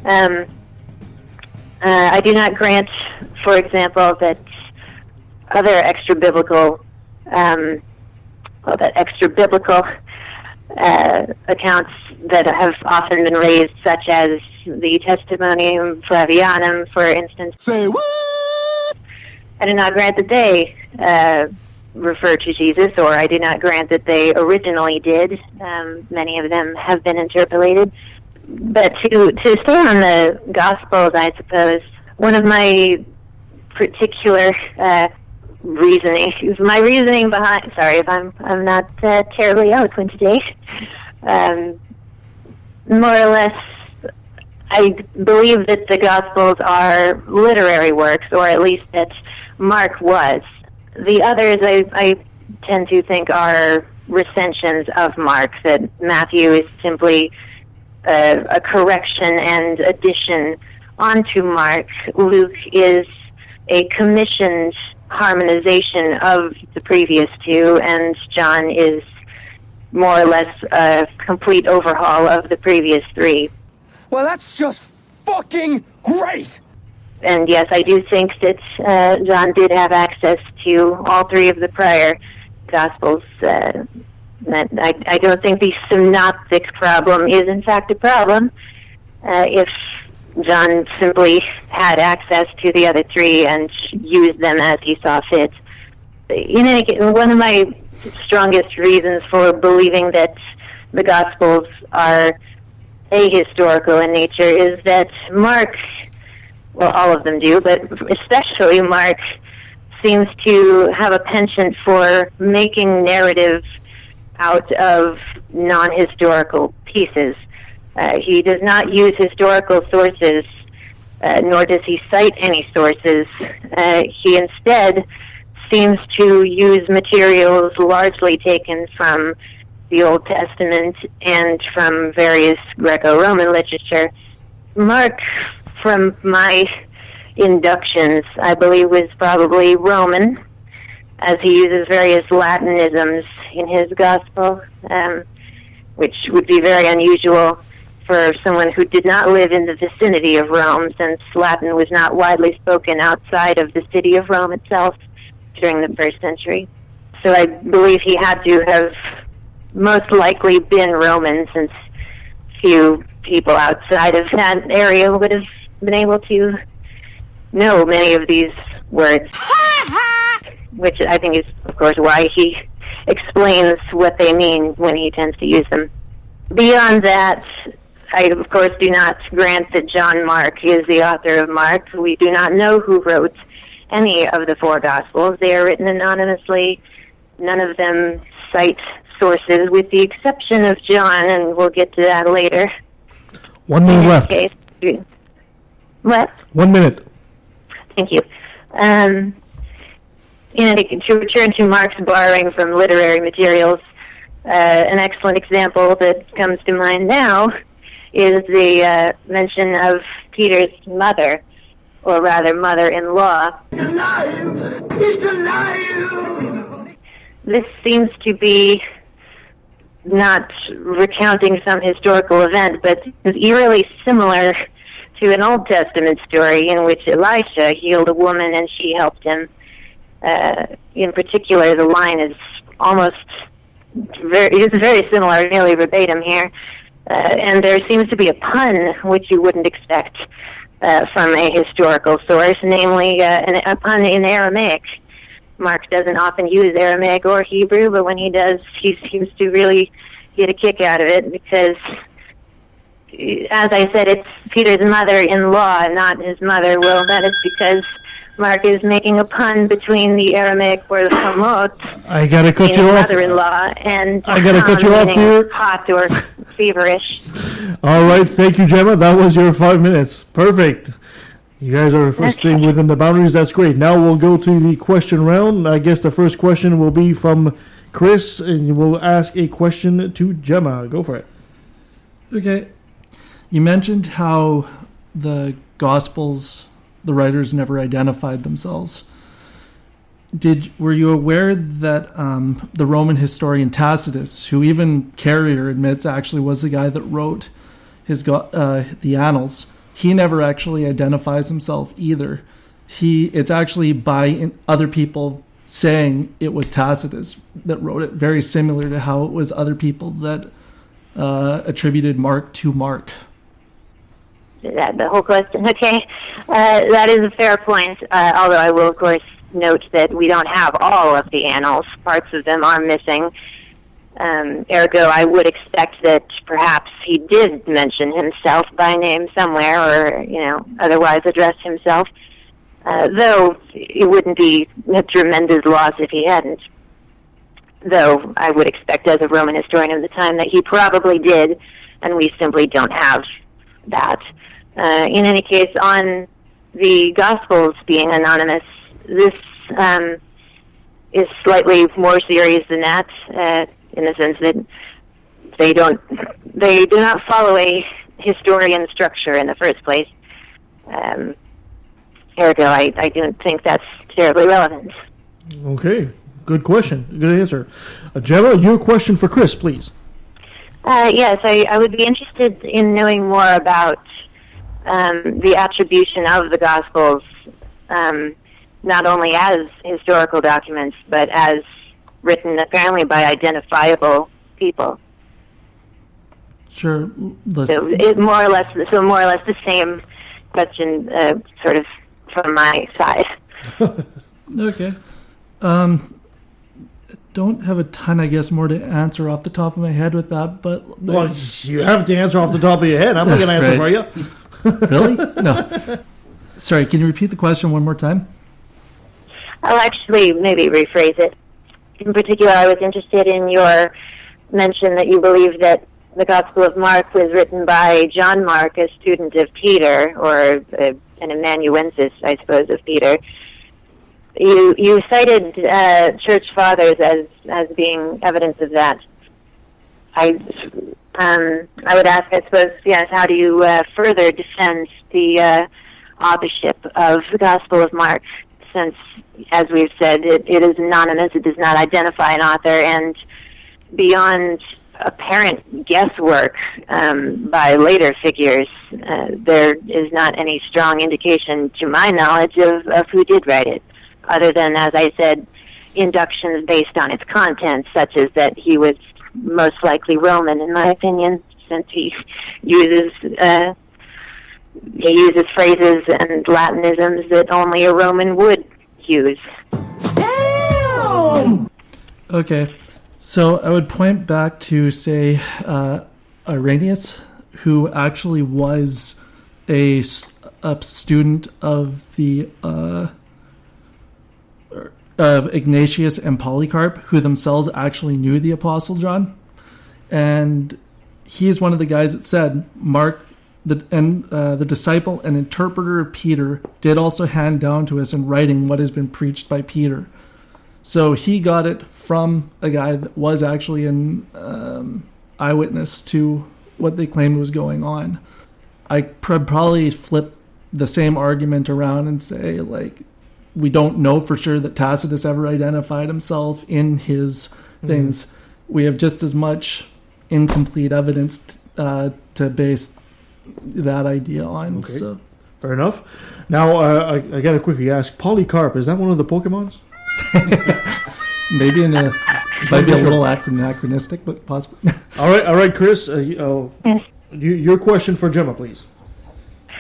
I do not grant, for example, that other extra-biblical accounts that have often been raised, such as the Testimonium Flavianum, for instance. Say what? I do not grant that they refer to Jesus, or I do not grant that they originally did. Many of them have been interpolated. But to stay on the Gospels, I suppose, one of my particular reasoning behind, sorry if I'm not terribly eloquent today, more or less, I believe that the Gospels are literary works, or at least that Mark was. The others I tend to think are recensions of Mark, that Matthew is simply a correction and addition onto Mark. Luke is a commissioned harmonization of the previous two, and John is more or less a complete overhaul of the previous three. Well, that's just fucking great! And yes, I do think that John did have access to all three of the prior Gospels. I don't think the synoptic problem is in fact a problem. If John simply had access to the other three and used them as he saw fit. In any case, one of my strongest reasons for believing that the Gospels are ahistorical in nature is that Mark, well, all of them do, but especially Mark, seems to have a penchant for making narrative out of non-historical pieces. He does not use historical sources, nor does he cite any sources. He instead seems to use materials largely taken from the Old Testament and from various Greco-Roman literature. Mark, from my inductions, I believe was probably Roman, as he uses various Latinisms in his gospel, which would be very unusual for someone who did not live in the vicinity of Rome, since Latin was not widely spoken outside of the city of Rome itself during the first century. So I believe he had to have most likely been Roman, since few people outside of that area would have been able to know many of these words, which I think is, of course, why he explains what they mean when he tends to use them. Beyond that, I, of course, do not grant that John Mark is the author of Mark. We do not know who wrote any of the four Gospels. They are written anonymously. None of them cite sources, with the exception of John, and we'll get to that later. 1 minute left. Case, what? 1 minute. Thank you. To return to Mark's borrowing from literary materials, an excellent example that comes to mind now is the mention of Peter's mother, or rather mother-in-law. He's alive! He's alive! This seems to be not recounting some historical event, but is eerily similar to an Old Testament story in which Elisha healed a woman and she helped him. In particular, the line is very similar, nearly verbatim here. And there seems to be a pun, which you wouldn't expect from a historical source, namely a pun in Aramaic. Mark doesn't often use Aramaic or Hebrew, but when he does, he seems to really get a kick out of it, because, as I said, it's Peter's mother-in-law, not his mother. Well, that is because Mark is making a pun between the Aramaic word chamot, I gotta cut you off. Mother-in-law, and I gotta cut you off here. Hot or feverish. All right, thank you, Jemma. That was your 5 minutes. Perfect. You guys are staying within the boundaries. That's great. Now we'll go to the question round. I guess the first question will be from Chris, and we'll ask a question to Jemma. Go for it. Okay. You mentioned how the Gospels, the writers never identified themselves. Were you aware that the Roman historian Tacitus, who even Carrier admits actually was the guy that wrote the Annals, he never actually identifies himself either. It's actually by other people saying it was Tacitus that wrote it, very similar to how it was other people that attributed Mark to Mark. Is that the whole question? Okay. That is a fair point, although I will, of course, note that we don't have all of the annals. Parts of them are missing. Ergo, I would expect that perhaps he did mention himself by name somewhere, or, otherwise address himself, though it wouldn't be a tremendous loss if he hadn't. Though I would expect, as a Roman historian of the time, that he probably did, and we simply don't have that. In any case, on the Gospels being anonymous, this is slightly more serious than that, in the sense that they do not follow a historian structure in the first place. Ergo, I don't think that's terribly relevant. Okay, good question, good answer. Jemma, your question for Chris, please. Yes, I would be interested in knowing more about the attribution of the Gospels, not only as historical documents, but as written apparently by identifiable people. Sure. So more or less the same question, sort of from my side. Okay. don't have a ton, I guess, more to answer off the top of my head with that, but... Well, you have to answer off the top of your head. I'm not going to answer for you. Really? No. Sorry, can you repeat the question one more time? I'll actually maybe rephrase it. In particular, I was interested in your mention that you believe that the Gospel of Mark was written by John Mark, a student of Peter, or an amanuensis, I suppose, of Peter. You cited church fathers as being evidence of that. I would ask, I suppose, yes, how do you further defend the authorship of the Gospel of Mark, since, as we've said, it is anonymous, it does not identify an author, and beyond apparent guesswork by later figures, there is not any strong indication, to my knowledge, of who did write it, other than, as I said, inductions based on its contents, such as that he was most likely Roman, in my opinion, since he uses phrases and Latinisms that only a Roman would use. Damn! Okay, so I would point back to, say, Irenaeus, who actually was a student of the of Ignatius and Polycarp, who themselves actually knew the Apostle John, and he is one of the guys that said Mark, the disciple and interpreter of Peter, did also hand down to us in writing what has been preached by Peter. So he got it from a guy that was actually an eyewitness to what they claimed was going on. I probably flip the same argument around and say, like, we don't know for sure that Tacitus ever identified himself in his things. We have just as much incomplete evidence to base that idea on. Okay. So. Fair enough. Now, I got to quickly ask, Polycarp, is that one of the Pokemons? Maybe might be a little anachronistic, but possibly. All right, Chris. Your question for Jemma, please.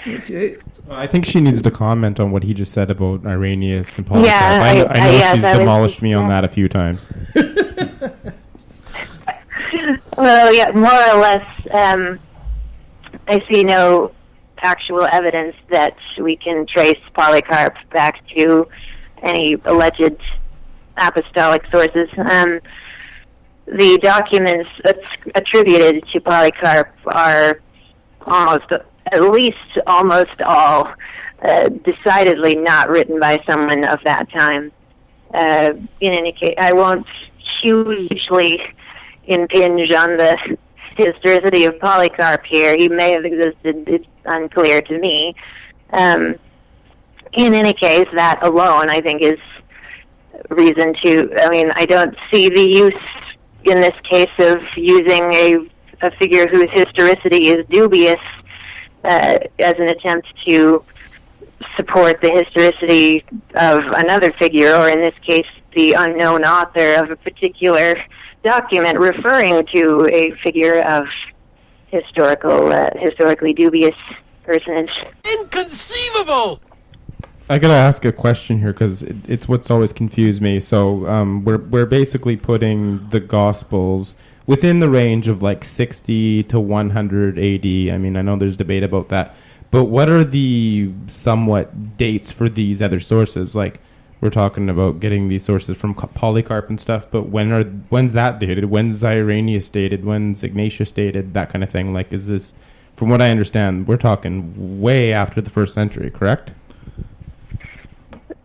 Okay. I think she needs to comment on what he just said about Irenaeus and Polycarp. Yeah, I know yes, she's demolished me on that a few times. Well, yeah, more or less, I see no actual evidence that we can trace Polycarp back to any alleged apostolic sources. The documents attributed to Polycarp are at least almost all decidedly not written by someone of that time. In any case, I won't hugely impinge on the historicity of Polycarp here. He may have existed, it's unclear to me. In any case, that alone, I think, is reason to, I don't see the use in this case of using a figure whose historicity is dubious as an attempt to support the historicity of another figure, or in this case, the unknown author of a particular document referring to a figure of historically dubious personage. Inconceivable! I gotta ask a question here because it's what's always confused me. So we're basically putting the Gospels within the range of like 60 to 100 AD. I mean, I know there's debate about that, but what are the somewhat dates for these other sources? Like, we're talking about getting these sources from Polycarp and stuff, but when's that dated? When's Irenaeus dated? When's Ignatius dated? That kind of thing. Like, is this, from what I understand, we're talking way after the 1st century, correct?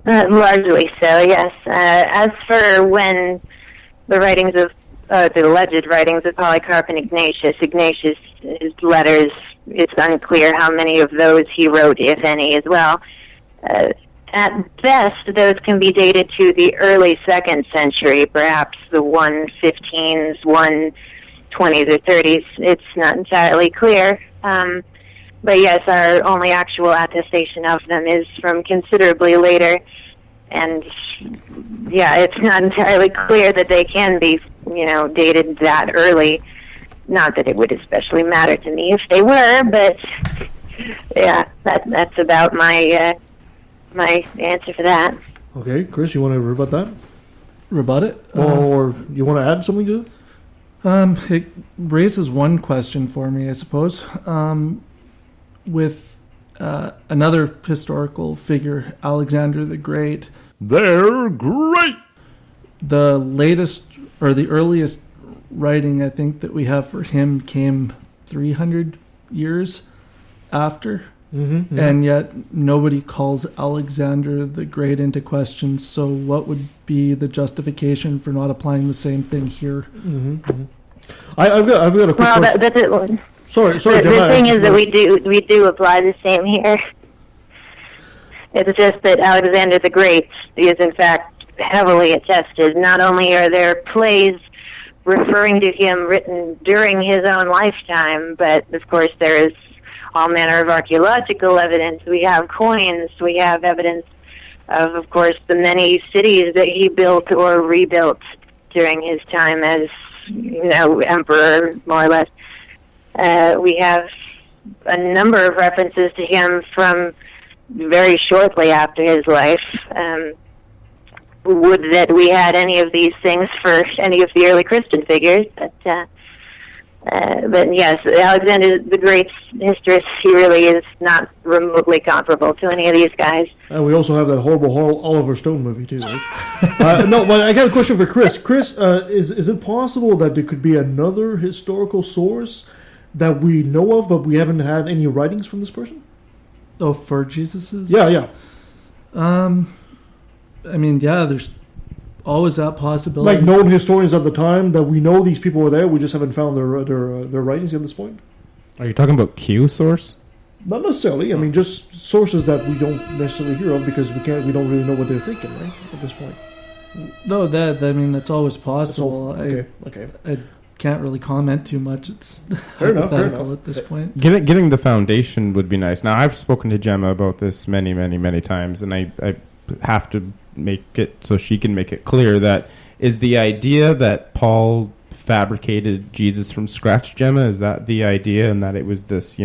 Largely so, yes. As for when the writings of the alleged writings of Polycarp and Ignatius, his letters, it's unclear how many of those he wrote, if any, as well. At best, those can be dated to the early 2nd century, perhaps the 115s, 120s, or 30s. It's not entirely clear. But yes, our only actual attestation of them is from considerably later. And yeah, it's not entirely clear that they can be, dated that early. Not that it would especially matter to me if they were, but yeah, that's about my my answer for that. Okay, Chris, you want to rebut that? rebut it. Or you want to add something to it? It raises one question for me, I suppose. With another historical figure, Alexander the Great. They're great! The latest, or the earliest writing, I think, that we have for him came 300 years after. Mm-hmm. And yet nobody calls Alexander the Great into question. So what would be the justification for not applying the same thing here? Mm-hmm. Mm-hmm. I've got a quick question. That's it. Sorry, the Jemma, thing is that we do apply the same here. It's just that Alexander the Great is in fact heavily attested. Not only are there plays referring to him written during his own lifetime, but of course there is all manner of archaeological evidence. We have coins. We have evidence of course, the many cities that he built or rebuilt during his time as, emperor, more or less. We have a number of references to him from very shortly after his life. Would that we had any of these things for any of the early Christian figures, but yes, Alexander the Great's historicity, he really is not remotely comparable to any of these guys. And we also have that horrible Oliver Stone movie too, right? No, but I got a question for Chris. Chris, is it possible that there could be another historical source that we know of, but we haven't had any writings from this person? Oh, for Jesus's? Yeah. I mean, yeah, there's always that possibility. Like known historians at the time that we know these people were there, we just haven't found their writings at this point. Are you talking about Q source? Not necessarily. I mean, just sources that we don't necessarily hear of because we don't really know what they're thinking, right? At this point. No, that's always possible. Okay. I can't really comment too much. It's fair enough at this point. Getting the foundation would be nice. Now, I've spoken to Jemma about this many, many, many times, and I have to make it so she can make it clear that is the idea that Paul fabricated Jesus from scratch, Jemma? Is that the idea, and that it was this,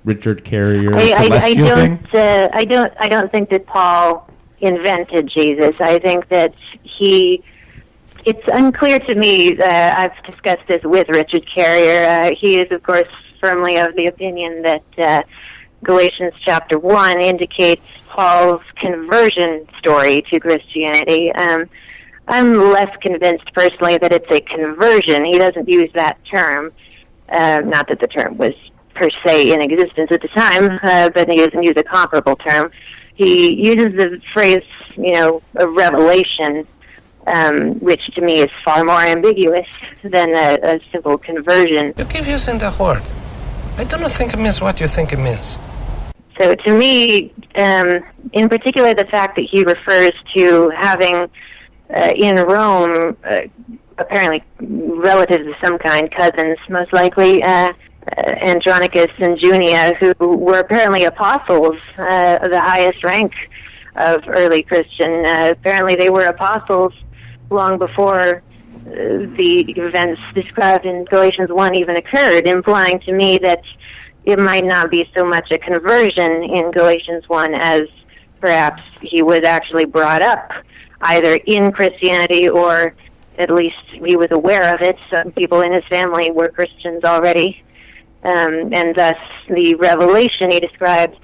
Richard Carrier celestial thing? I don't think that Paul invented Jesus. I think that it's unclear to me. I've discussed this with Richard Carrier. He is, of course, firmly of the opinion that Galatians chapter 1 indicates Paul's conversion story to Christianity. I'm less convinced personally that it's a conversion. He doesn't use that term. Not that the term was per se in existence at the time, but he doesn't use a comparable term. He uses the phrase, a revelation, which to me is far more ambiguous than a simple conversion. You keep using the word. I don't think it means what you think it means. So to me, in particular, the fact that he refers to having in Rome, apparently relatives of some kind, cousins most likely, Andronicus and Junia, who were apparently apostles, the highest rank of early Christian. Apparently they were apostles long before the events described in Galatians 1 even occurred, implying to me that it might not be so much a conversion in Galatians 1 as perhaps he was actually brought up either in Christianity or at least he was aware of it. Some people in his family were Christians already. And thus the revelation he describes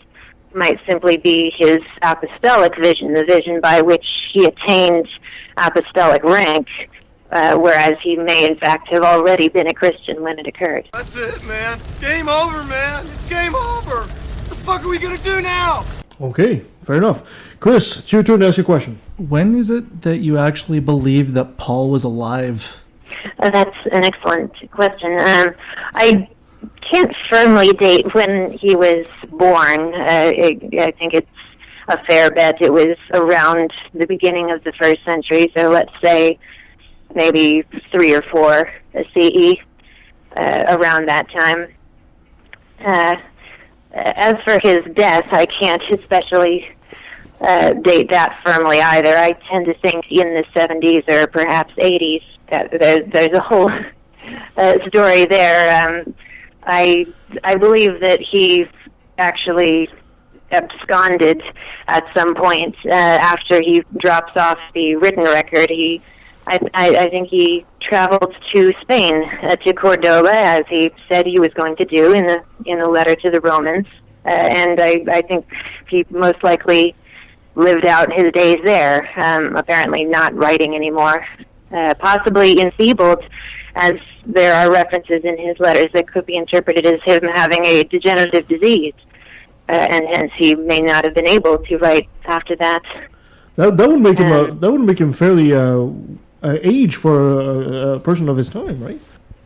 might simply be his apostolic vision, the vision by which he attained apostolic rank, whereas he may in fact have already been a Christian when it occurred. That's it, man. Game over, man. It's game over. What the fuck are we gonna do now? Okay, fair enough. Chris, it's your turn to ask your question. When is it that you actually believe that Paul was alive? That's an excellent question. I can't firmly date when he was born. I think it's a fair bet. It was around the beginning of the first century, so let's say maybe 3 or 4 CE, around that time. As for his death, I can't especially date that firmly either. I tend to think in the 70s or perhaps 80s. There's a whole story there. I believe that he actually absconded at some point after he drops off the written record. He I think he traveled to Spain, to Cordoba, as he said he was going to do in the letter to the Romans. And I think he most likely lived out his days there, apparently not writing anymore, possibly enfeebled, as there are references in his letters that could be interpreted as him having a degenerative disease, and hence he may not have been able to write after that. That would make him fairly age for a person of his time, right?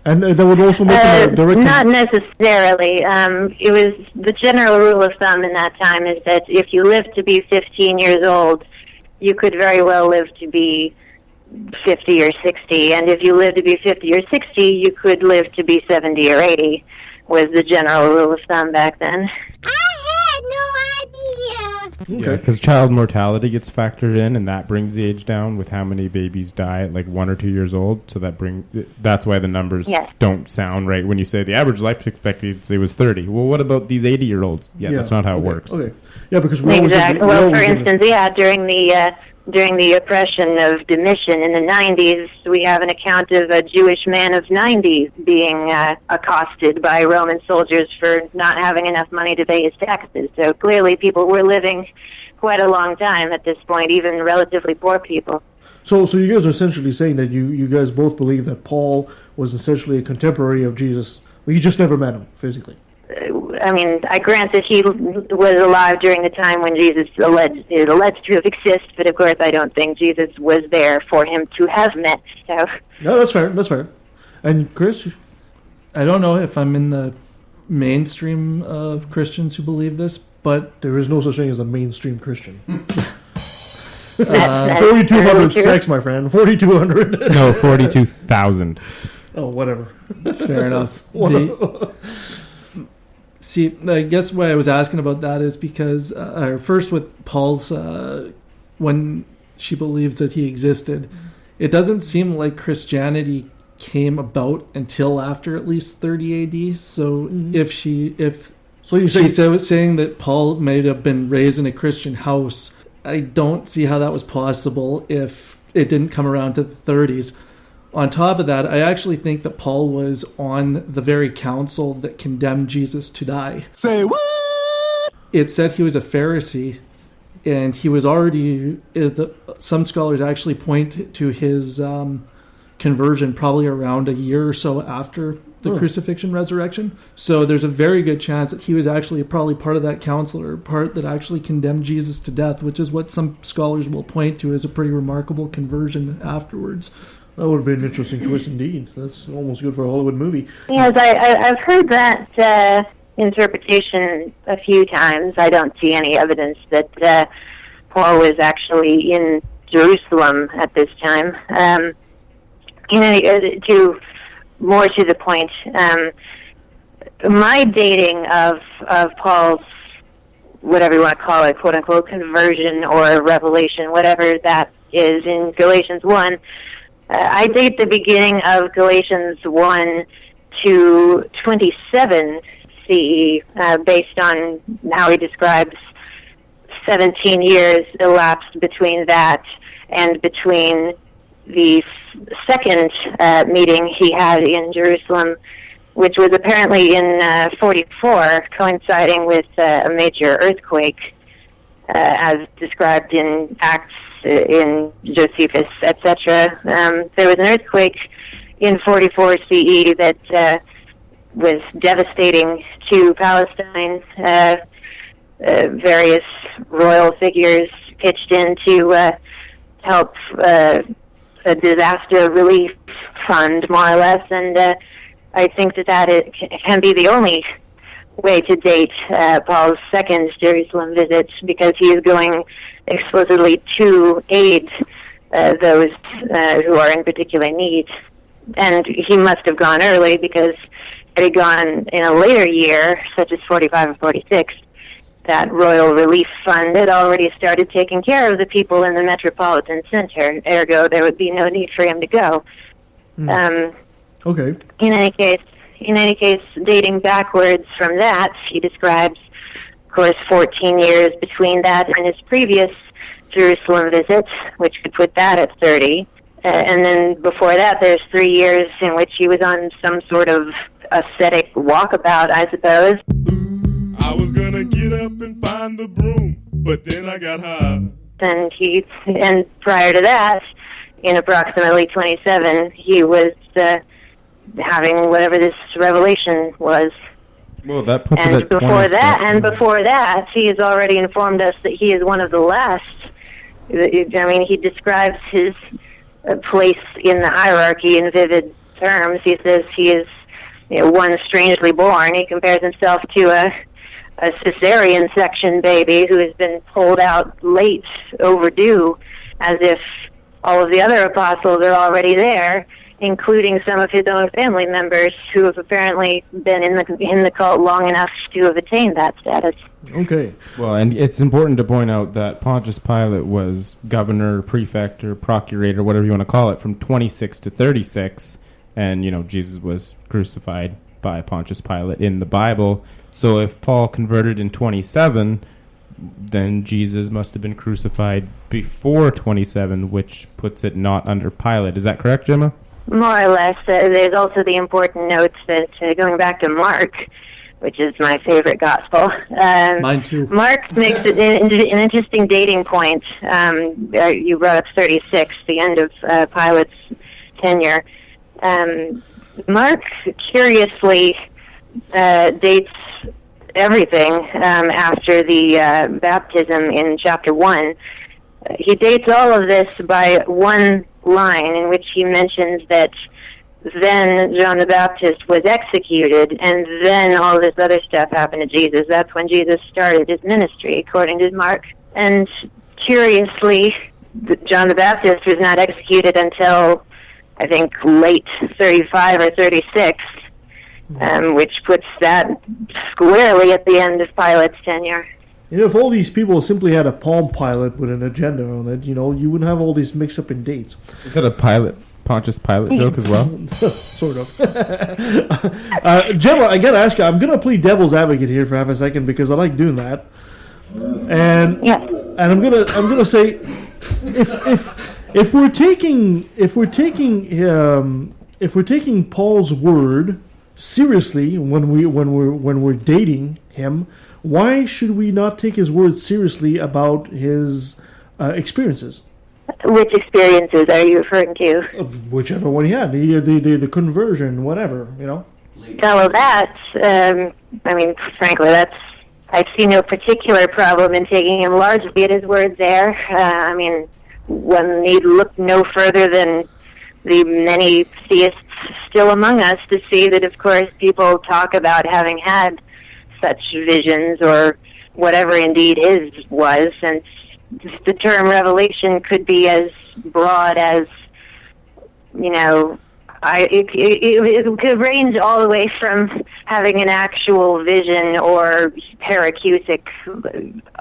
And that would also make him a direct... Not necessarily. It was the general rule of thumb in that time is that if you lived to be 15 years old, you could very well live to be 50 or 60. And if you lived to be 50 or 60, you could live to be 70 or 80, was the general rule of thumb back then. Yeah, because child mortality gets factored in, and that brings the age down with how many babies die at like 1 or 2 years old. So that's why the numbers don't sound right when you say the average life expectancy was 30. Well, what about these 80-year-olds? Yeah, that's not how it works. Okay. Yeah, because Exactly. Well, for instance, during the oppression of Domitian in the 90s, we have an account of a Jewish man of 90 being accosted by Roman soldiers for not having enough money to pay his taxes. So clearly people were living quite a long time at this point, even relatively poor people. So you guys are essentially saying that you guys both believe that Paul was essentially a contemporary of Jesus. Well, you just never met him physically. I mean, I grant that he was alive during the time when Jesus is alleged to have existed, but of course I don't think Jesus was there for him to have met. So. No, that's fair. That's fair. And Chris? I don't know if I'm in the mainstream of Christians who believe this, but... There is no such thing as a mainstream Christian. 4,200 sex, my friend. 4,200. No, 42,000. Oh, whatever. Fair enough. See, I guess why I was asking about that is because first with Paul's, when she believes that he existed, it doesn't seem like Christianity came about until after at least 30 AD. So if she's saying that Paul might have been raised in a Christian house, I don't see how that was possible if it didn't come around to the 30s. On top of that, I actually think that Paul was on the very council that condemned Jesus to die. Say what? It said he was a Pharisee, and he was already... some scholars actually point to his conversion probably around a year or so after the crucifixion resurrection. So there's a very good chance that he was actually probably part of that council, or part that actually condemned Jesus to death, which is what some scholars will point to as a pretty remarkable conversion afterwards. That would have been an interesting twist indeed. That's almost good for a Hollywood movie. Yes, I've heard that interpretation a few times. I don't see any evidence that Paul was actually in Jerusalem at this time. More to the point, my dating of Paul's, whatever you want to call it, quote-unquote, conversion or revelation, whatever that is, in Galatians 1, I date the beginning of Galatians 1 to 27 CE, based on how he describes 17 years elapsed between that and between the second meeting he had in Jerusalem, which was apparently in 44, coinciding with a major earthquake, as described in Acts, in Josephus, etc. There was an earthquake in 44 CE that was devastating to Palestine. Various royal figures pitched in to help a disaster relief fund, more or less, and I think that it can be the only way to date Paul's second Jerusalem visit, because he is going explicitly to aid those who are in particular need. And he must have gone early, because had he gone in a later year, such as 45 or 46, that Royal Relief Fund had already started taking care of the people in the metropolitan center. Ergo, there would be no need for him to go. Okay. In any case, dating backwards from that, he describes, of course, 14 years between that and his previous Jerusalem visit, which could put that at 30. And then before that, there's 3 years in which he was on some sort of ascetic walkabout, I suppose. I was gonna get up and find the broom, but then I got high. And prior to that, in approximately 27, he was having whatever this revelation was. Well, that puts And it at before 27. before that, he has already informed us that he is one of the last. I mean, he describes his place in the hierarchy in vivid terms. He says he is one strangely born. He compares himself to a cesarean section baby who has been pulled out late, overdue, as if all of the other apostles are already there, including some of his own family members who have apparently been in the cult long enough to have attained that status. Okay. Well, and it's important to point out that Pontius Pilate was governor, prefect, or procurator, whatever you want to call it, from 26 to 36, and, Jesus was crucified by Pontius Pilate in the Bible. So if Paul converted in 27, then Jesus must have been crucified before 27, which puts it not under Pilate. Is that correct, Jemma? More or less. There's also the important note that, going back to Mark, which is my favorite gospel. Mine too. Mark makes an interesting dating point. You brought up 36, the end of Pilate's tenure. Mark curiously dates everything after the baptism in chapter 1. He dates all of this by one line in which he mentions that then John the Baptist was executed, and then all this other stuff happened to Jesus. That's when Jesus started his ministry, according to Mark. And curiously, John the Baptist was not executed until, I think, late 35 or 36, which puts that squarely at the end of Pilate's tenure. If all these people simply had a Palm Pilot with an agenda on it, you wouldn't have all these mix-up in dates. Is that a Pontius Pilate joke as well? Sort of. Jemma, I gotta ask you, I'm gonna play devil's advocate here for half a second because I like doing that. And I'm gonna say, if we're taking Paul's word seriously when we're dating him, why should we not take his word seriously about his experiences? Which experiences are you referring to? Whichever one he had, the conversion, whatever, Well, that, frankly, I see no particular problem in taking him largely at his word there. One need look no further than the many theists still among us to see that, of course, people talk about having had such visions or whatever indeed his was, and the term revelation could be as broad as, it could range all the way from having an actual vision or paracusic,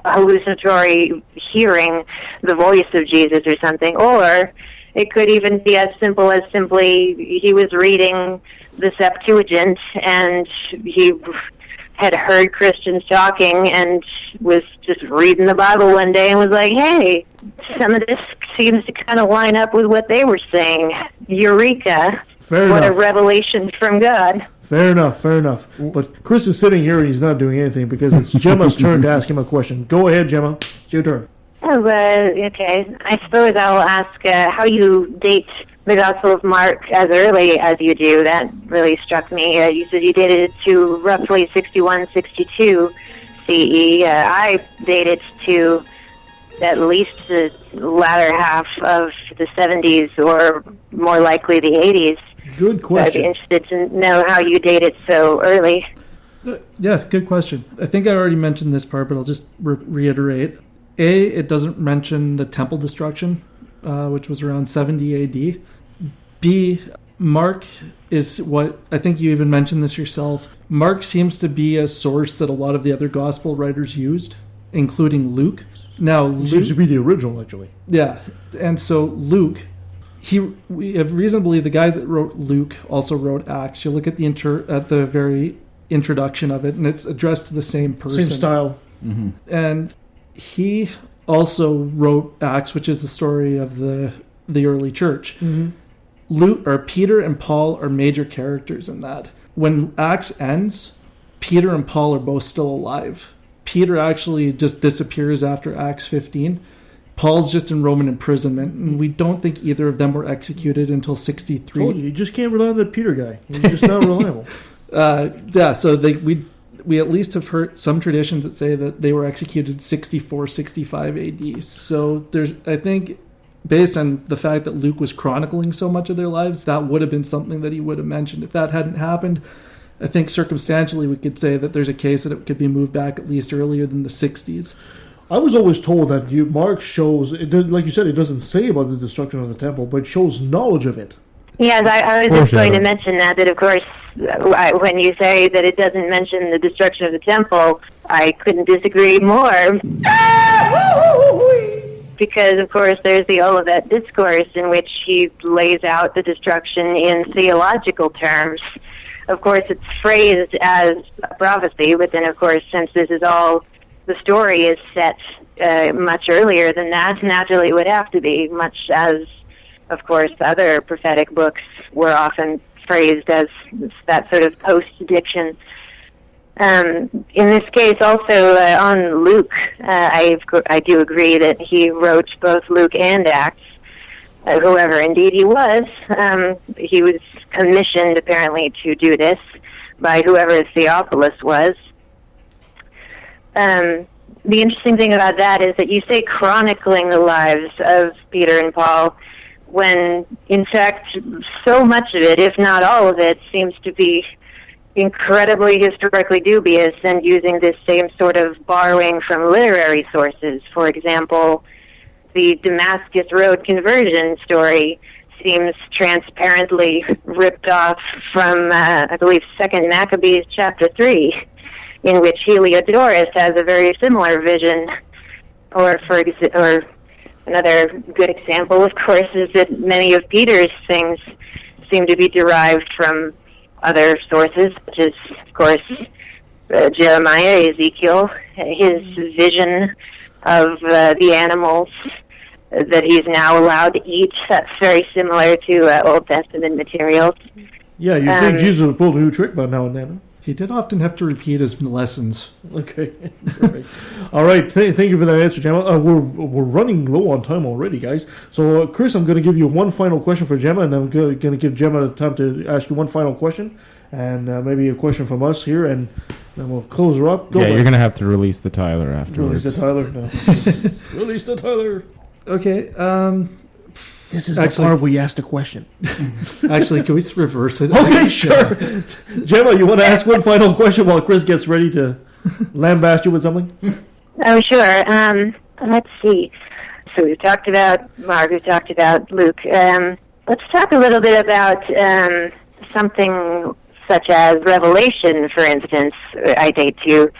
hallucinatory hearing the voice of Jesus or something, or it could even be as simple as simply he was reading the Septuagint and he had heard Christians talking and was just reading the Bible one day and was like, hey, some of this seems to kind of line up with what they were saying. Eureka. Fair what enough. A revelation from God. Fair enough. But Chris is sitting here and he's not doing anything because it's Gemma's turn to ask him a question. Go ahead, Jemma. It's your turn. Oh, okay. I suppose I'll ask how you date the Gospel of Mark as early as you do. That really struck me. You said you dated it to roughly 61, 62 CE. I date it to at least the latter half of the 70s or more likely the 80s. Good question. I'd be interested to know how you date it so early. Yeah, good question. I think I already mentioned this part, but I'll just reiterate. It doesn't mention the temple destruction, which was around 70 AD. B, Mark is what, I think you even mentioned this yourself, Mark seems to be a source that a lot of the other gospel writers used, including Luke. Now, Luke seems to be the original, actually. Yeah, and so Luke, we have reason to believe the guy that wrote Luke also wrote Acts. You look at the very introduction of it, and it's addressed to the same person. Same style. Mm-hmm. And he also wrote Acts, which is the story of the the early church. Luke or Peter and Paul are major characters in that. When Acts ends, Peter and Paul are both still alive. Peter actually just disappears after Acts 15. Paul's just in Roman imprisonment, and we don't think either of them were executed until 63. Told you just can't rely on that Peter guy. He's just not reliable. So we at least have heard some traditions that say that they were executed 64, 65 AD. So I think, based on the fact that Luke was chronicling so much of their lives, that would have been something that he would have mentioned. If that hadn't happened, I think circumstantially we could say that there's a case that it could be moved back at least earlier than the 60s. I was always told that Mark shows, like you said, it doesn't say about the destruction of the temple, but it shows knowledge of it. Yes, I was just going to mention that of course, when you say that it doesn't mention the destruction of the temple, I couldn't disagree more. Because, of course, there's the Olivet Discourse in which he lays out the destruction in theological terms. Of course, it's phrased as a prophecy, but then, of course, since this is all, the story is set much earlier than that, naturally it would have to be, much as, of course, other prophetic books were often phrased as that sort of post-diction. In this case, also on Luke, I do agree that he wrote both Luke and Acts. Whoever indeed he was commissioned apparently to do this by whoever Theophilus was. The interesting thing about that is that you say chronicling the lives of Peter and Paul, when in fact so much of it, if not all of it, seems to be incredibly historically dubious and using this same sort of borrowing from literary sources. For example, the Damascus Road conversion story seems transparently ripped off from, I believe, 2 Maccabees chapter 3, in which Heliodorus has a very similar vision. Or another good example, of course, is that many of Peter's things seem to be derived from other sources, such as, of course, Jeremiah, Ezekiel, his vision of the animals that he's now allowed to eat. That's very similar to Old Testament materials. Yeah, you'd think Jesus would pull a new trick by now and then. He did often have to repeat his lessons. Okay. All right. Thank you for that answer, Jemma. We're running low on time already, guys. So, Chris, I'm going to give you one final question for Jemma, and I'm going to give Jemma time to ask you one final question, and maybe a question from us here, and then we'll close her up. You're going to have to release the Tyler afterwards. Release the Tyler? No. Release the Tyler. Okay. This is the part where you asked a question. Actually, can we reverse it? Okay, sure. Jemma, you want to ask one final question while Chris gets ready to lambaste you with something? Oh, sure. Let's see. So we've talked about Mark, we've talked about Luke. Let's talk a little bit about something such as Revelation, for instance. I date to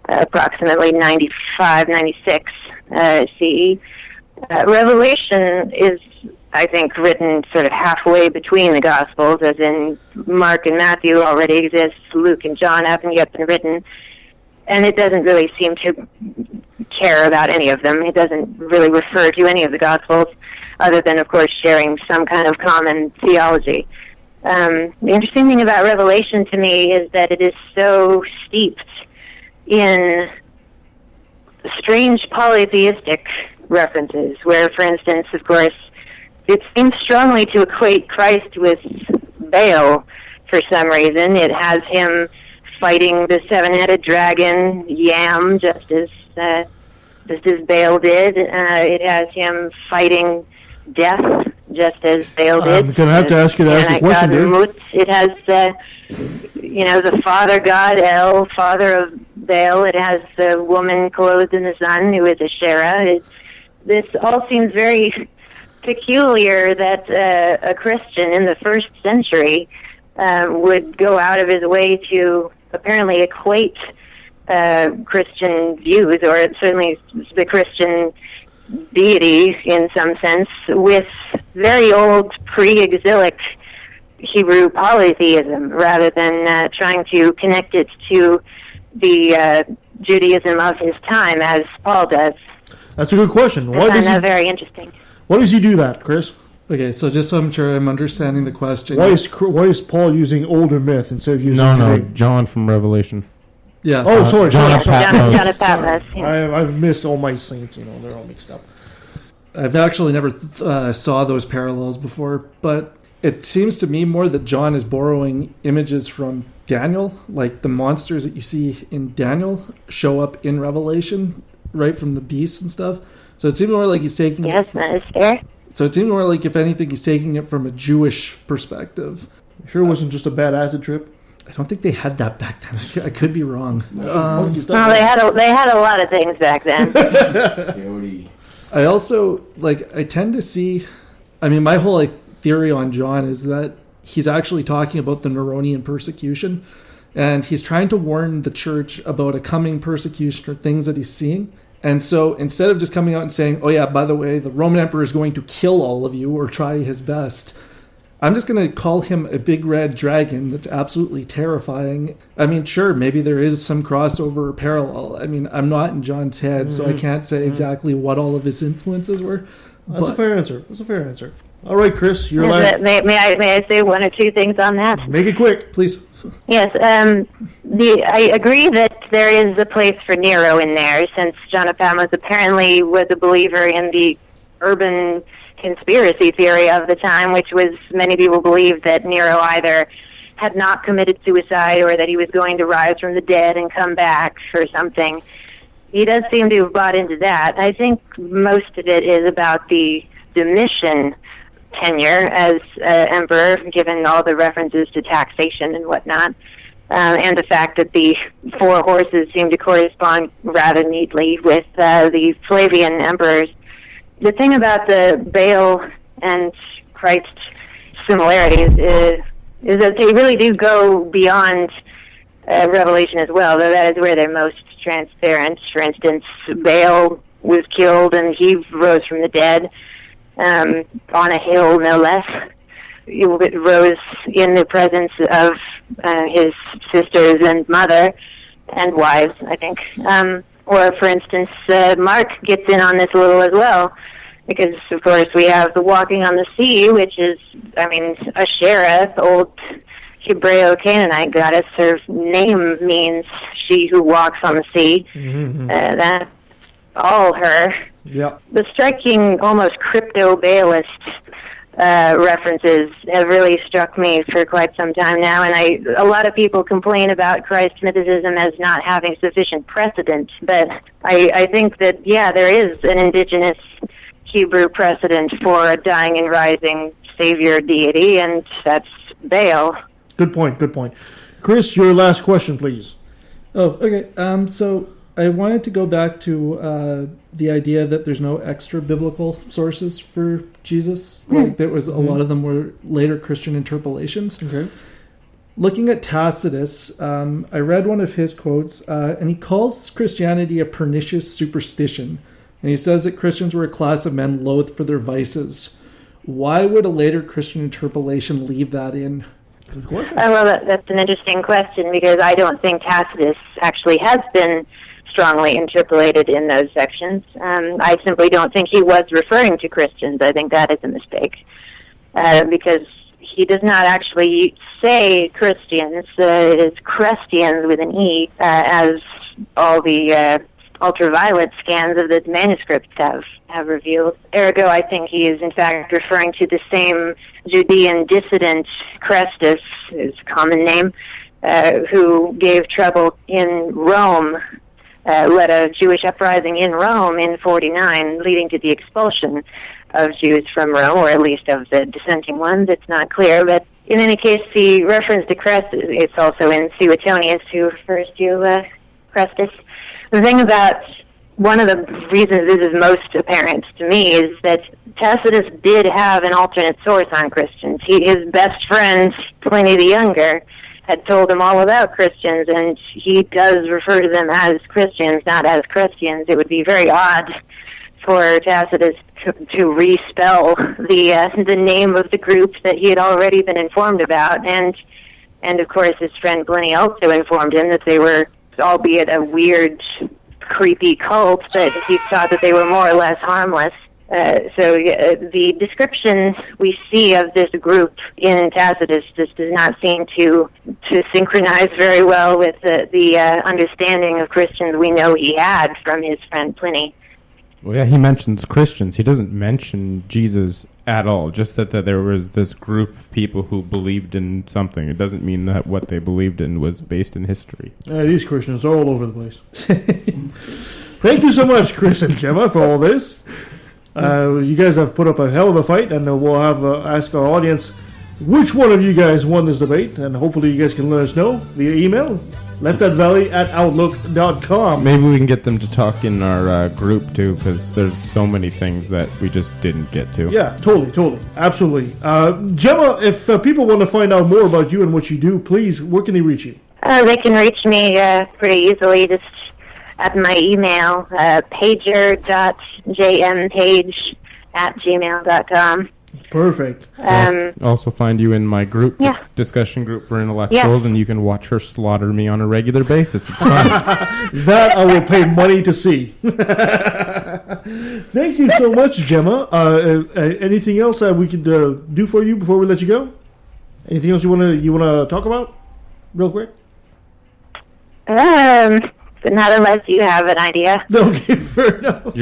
approximately 95, 96 CE. Revelation is, I think, written sort of halfway between the Gospels, as in Mark and Matthew already exist, Luke and John haven't yet been written, and it doesn't really seem to care about any of them. It doesn't really refer to any of the Gospels, other than, of course, sharing some kind of common theology. The interesting thing about Revelation to me is that it is so steeped in strange polytheistic references, where, for instance, of course, it seems strongly to equate Christ with Baal for some reason. It has him fighting the seven-headed dragon, Yam, just as Baal did. It has him fighting death, just as Baal did. I'm going to have to ask you to ask a question, dude. It has, the father god, El, father of Baal. It has the woman clothed in the sun, who is Asherah. This all seems very peculiar that a Christian in the first century would go out of his way to apparently equate Christian views, or certainly the Christian deity in some sense, with very old pre-exilic Hebrew polytheism, rather than trying to connect it to the Judaism of his time, as Paul does. That's a good question. I find that very interesting. Why does he do that, Chris? Okay, so just so I'm sure I'm understanding the question. Why is Paul using older myth instead of using John from Revelation. Yeah. Oh, sorry. John of Patmos. I've missed all my saints. They're all mixed up. I've actually never saw those parallels before, but it seems to me more that John is borrowing images from Daniel, like the monsters that you see in Daniel show up in Revelation, right from the beasts and stuff. So it seems more like he's taking that is fair. So it seems more like, if anything, he's taking it from a Jewish perspective. Sure, it wasn't just a bad acid trip. I don't think they had that back then. I could be wrong. No, they had a lot of things back then. I also I tend to see. I mean, my whole theory on John is that he's actually talking about the Neronian persecution, and he's trying to warn the church about a coming persecution or things that he's seeing. And so instead of just coming out and saying, "Oh yeah, by the way, the Roman Emperor is going to kill all of you or try his best," I'm just going to call him a big red dragon that's absolutely terrifying. I mean, sure, maybe there is some crossover or parallel. I mean, I'm not in John's head, so I can't say exactly what all of his influences were. That's a fair answer. All right, Chris, you're last. May I say one or two things on that? Make it quick, please. Yes, I agree that there is a place for Nero in there, since John of Patmos apparently was a believer in the urban conspiracy theory of the time, which was many people believed that Nero either had not committed suicide or that he was going to rise from the dead and come back or something. He does seem to have bought into that. I think most of it is about the Domitian tenure as emperor, given all the references to taxation and whatnot, and the fact that the four horses seem to correspond rather neatly with the Flavian emperors. The thing about the Baal and Christ similarities is that they really do go beyond Revelation as well, though that is where they're most transparent. For instance, Baal was killed and he rose from the dead, on a hill, no less. He rose in the presence of his sisters and mother and wives, I think. Or, for instance, Mark gets in on this a little as well, because, of course, we have the walking on the sea, which is, Asherah, old Hebreo-Canaanite goddess. Her name means she who walks on the sea. Mm-hmm. That's all her. Yeah. The striking, almost crypto-Baalist references have really struck me for quite some time now, and a lot of people complain about Christ mythicism as not having sufficient precedent, but I think that, there is an indigenous Hebrew precedent for a dying and rising savior deity, and that's Baal. Good point. Chris, your last question, please. Oh, okay. So I wanted to go back to the idea that there's no extra biblical sources for Jesus. Like there was a lot of them were later Christian interpolations. Okay. Looking at Tacitus, I read one of his quotes, and he calls Christianity a pernicious superstition. And he says that Christians were a class of men loathed for their vices. Why would a later Christian interpolation leave that in? Good question. Well, that's an interesting question, because I don't think Tacitus actually has been strongly interpolated in those sections. I simply don't think he was referring to Christians. I think that is a mistake, because he does not actually say Christians. It is Christians with an E, as all the ultraviolet scans of the manuscripts have revealed. Ergo, I think he is in fact referring to the same Judean dissident, Crestus, his common name, who gave trouble in Rome, led a Jewish uprising in Rome in 49, leading to the expulsion of Jews from Rome, or at least of the dissenting ones. It's not clear, but in any case, the reference to Crestus, it's also in Suetonius, who refers to Crestus. The thing about one of the reasons this is most apparent to me is that Tacitus did have an alternate source on Christians. His best friend, Pliny the Younger, had told him all about Christians, and he does refer to them as Christians, not as Christians. It would be very odd for Tacitus to respell the name of the group that he had already been informed about, and of course his friend Pliny also informed him that they were, albeit a weird, creepy cult, but he thought that they were more or less harmless. The description we see of this group in Tacitus just does not seem to synchronize very well with the understanding of Christians we know he had from his friend Pliny. Well, yeah, he mentions Christians. He doesn't mention Jesus at all, just that there was this group of people who believed in something. It doesn't mean that what they believed in was based in history. These Christians are all over the place. Thank you so much, Chris and Jemma, for all this. You guys have put up a hell of a fight, and we'll have ask our audience which one of you guys won this debate, and hopefully you guys can let us know via email, leftthatvalley@outlook.com. Maybe we can get them to talk in our group, too, because there's so many things that we just didn't get to. Yeah, totally. Absolutely. Jemma, if people want to find out more about you and what you do, please, where can they reach you? They can reach me pretty easily just at my email, pager.jmpage@gmail.com. Perfect. Also find you in my group, discussion group for intellectuals, and you can watch her slaughter me on a regular basis. It's fun. That I will pay money to see. Thank you so much, Jemma. Anything else that we could do for you before we let you go? Anything else you want to talk about, real quick? But not unless you have an idea. Okay, fair enough.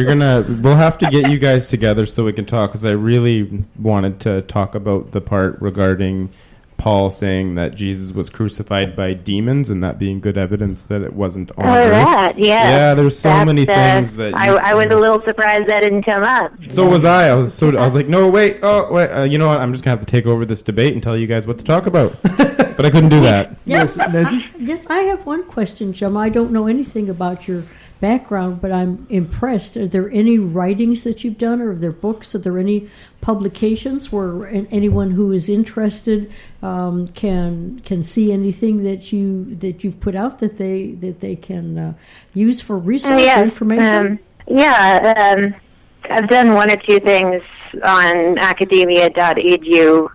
We'll have to get you guys together so we can talk, because I really wanted to talk about the part regarding Paul saying that Jesus was crucified by demons, and that being good evidence that it wasn't on earth. That, yeah. Yeah, there's so many things that... I was a little surprised that didn't come up. So was I. I was like, no, wait, you know what? I'm just going to have to take over this debate and tell you guys what to talk about. But I couldn't do that. Yes, I have one question, Jemma. I don't know anything about your background, but I'm impressed. Are there any writings that you've done, or are there books? Are there any publications where anyone who is interested can see anything that you've put out that they can use for research or information? I've done one or two things on academia.edu.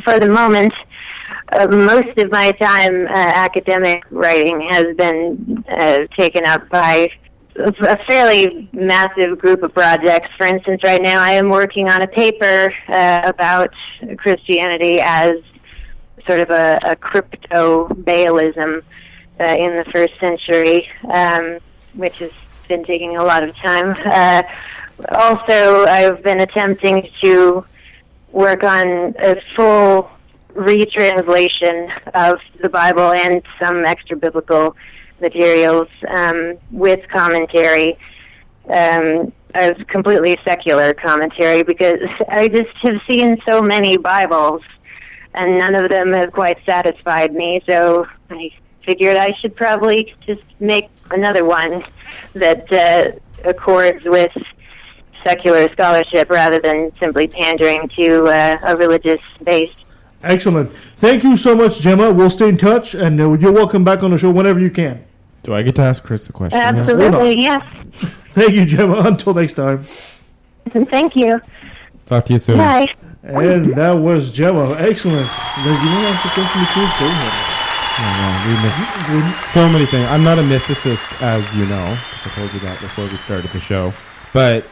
For the moment, most of my time academic writing has been taken up by a fairly massive group of projects. For instance, right now I am working on a paper about Christianity as sort of a crypto-Baalism in the first century, which has been taking a lot of time. Also, I've been attempting to work on a full retranslation of the Bible and some extra biblical materials with commentary, a completely secular commentary, because I just have seen so many Bibles and none of them have quite satisfied me, so I figured I should probably just make another one that accords with secular scholarship rather than simply pandering to a religious base. Excellent. Thank you so much, Jemma. We'll stay in touch, and you're welcome back on the show whenever you can. Do I get to ask Chris a question? Absolutely, yes. Thank you, Jemma. Until next time. Thank you. Talk to you soon. Bye. And that was Jemma. Excellent. You want to ask a question to Chris? Go ahead. We missed so many things. I'm not a mythicist, as you know. I told you that before we started the show. But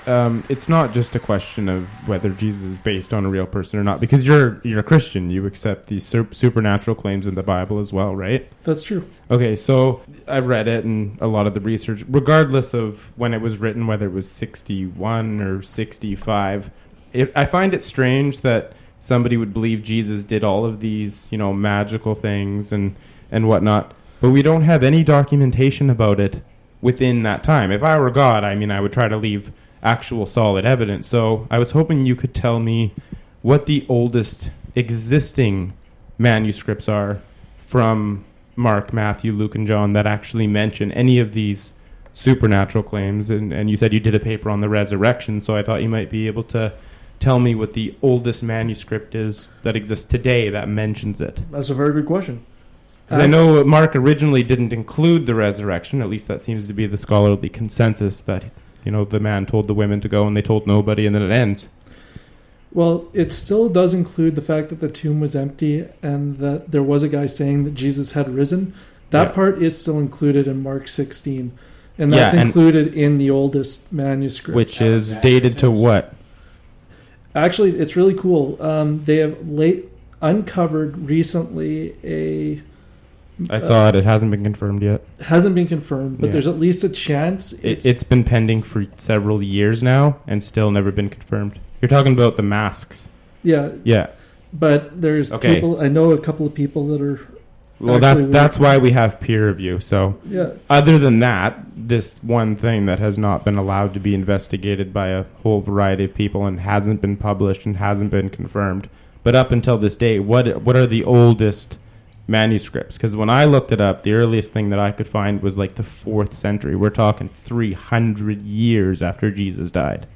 it's not just a question of whether Jesus is based on a real person or not, because you're a Christian. You accept these supernatural claims in the Bible as well, right? That's true. Okay, so I've read it and a lot of the research, regardless of when it was written, whether it was 61 or 65. I find it strange that somebody would believe Jesus did all of these, magical things and whatnot, but we don't have any documentation about it within that time. If I were God, I would try to leave actual solid evidence. So I was hoping you could tell me what the oldest existing manuscripts are from Mark, Matthew, Luke, and John that actually mention any of these supernatural claims. And you said you did a paper on the resurrection, so I thought you might be able to tell me what the oldest manuscript is that exists today that mentions it. That's a very good question. Because I know Mark originally didn't include the resurrection. At least that seems to be the scholarly consensus, that the man told the women to go and they told nobody, and then it ends. Well, it still does include the fact that the tomb was empty and that there was a guy saying that Jesus had risen. That part is still included in Mark 16. And that's included in the oldest manuscript. Which is dated to what? Actually, it's really cool. They have uncovered recently a... I saw it. It hasn't been confirmed yet. Hasn't been confirmed, but there's at least a chance. It's been pending for several years now and still never been confirmed. You're talking about the masks. Yeah. Yeah. But there's people... I know a couple of people that are... Well, that's why we have peer review. So, other than that, this one thing that has not been allowed to be investigated by a whole variety of people and hasn't been published and hasn't been confirmed. But up until this day, what are the oldest manuscripts? Because when I looked it up, the earliest thing that I could find was like the 4th century. We're talking 300 years after Jesus died,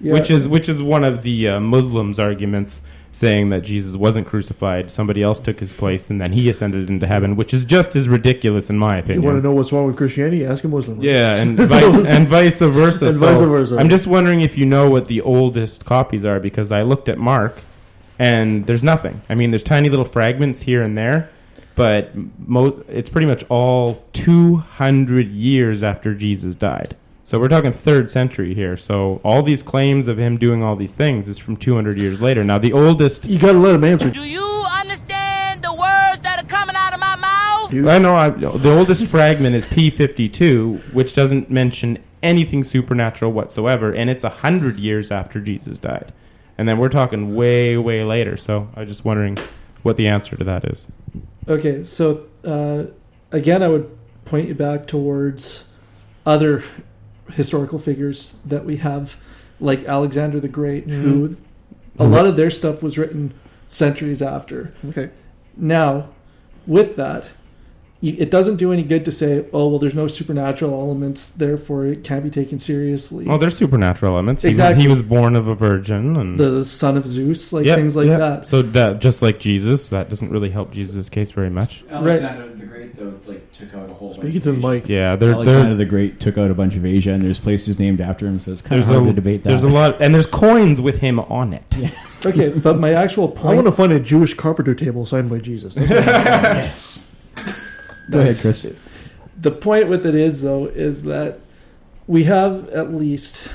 which is one of the Muslims' arguments, saying that Jesus wasn't crucified, somebody else took his place, and then he ascended into heaven, which is just as ridiculous in my opinion. You want to know what's wrong with Christianity? Ask a Muslim. Yeah, and vice versa. And vice versa. I'm just wondering if you know what the oldest copies are, because I looked at Mark, and there's nothing. I mean, there's tiny little fragments here and there, but it's pretty much all 200 years after Jesus died. So we're talking 3rd century here. So all these claims of him doing all these things is from 200 years later. Now, the oldest... You got to let him answer. Do you understand the words that are coming out of my mouth? I know. The oldest fragment is P52, which doesn't mention anything supernatural whatsoever, and it's 100 years after Jesus died. And then we're talking way, way later. So I'm just wondering what the answer to that is. Okay, so again, I would point you back towards other historical figures that we have, like Alexander the Great, who a lot of their stuff was written centuries after. Okay. Now, with that, it doesn't do any good to say, oh, well, there's no supernatural elements, therefore it can't be taken seriously. Oh, there's supernatural elements. Exactly. He was born of a virgin. And the son of Zeus, things like that. So that, just like Jesus, that doesn't really help Jesus' case very much. Alexander the Great, though, took out a whole Speaking to the mic. Yeah, Alexander the Great took out a bunch of Asia, and there's places named after him, so it's kind of hard to debate that. There's a lot, and there's coins with him on it. Yeah. Okay, but my actual point... I want to find a Jewish carpenter table signed by Jesus. Yes. Go ahead, Chris. The point with it is, though, is that we have at least,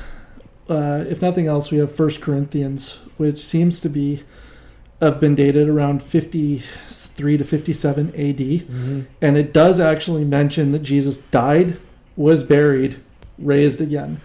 if nothing else, we have 1 Corinthians, which seems to have been dated around 53 to 57 AD. Mm-hmm. And it does actually mention that Jesus died, was buried, raised again.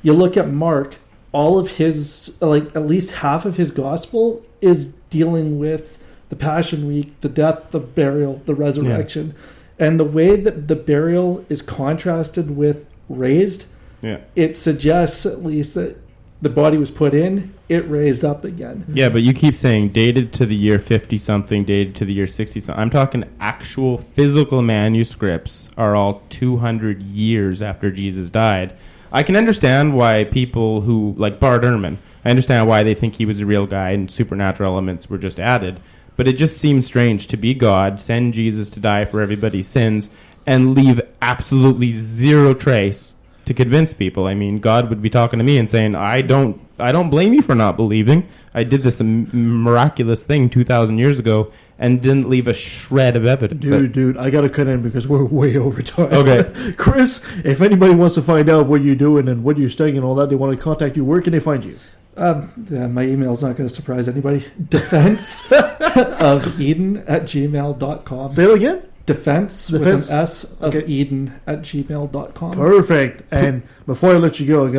You look at Mark, all of his, at least half of his gospel is dealing with the Passion Week, the death, the burial, the resurrection. Yeah. And the way that the burial is contrasted with raised, it suggests at least that the body was put in, it raised up again. Yeah, but you keep saying dated to the year 50-something, dated to the year 60-something. I'm talking actual physical manuscripts are all 200 years after Jesus died. I can understand why people who, like Bart Ehrman, I understand why they think he was a real guy and supernatural elements were just added. But it just seems strange to be God, send Jesus to die for everybody's sins, and leave absolutely zero trace to convince people. I mean, God would be talking to me and saying, I don't blame you for not believing. I did this miraculous thing 2,000 years ago and didn't leave a shred of evidence. Dude, I got to cut in because we're way over time. Okay. Chris, if anybody wants to find out what you're doing and what you're studying and all that, they want to contact you, where can they find you? My email's not going to surprise anybody. defenseofeden@gmail.com. Say it again? Defense with an S of Eden@gmail.com. Perfect. And before I let you go, I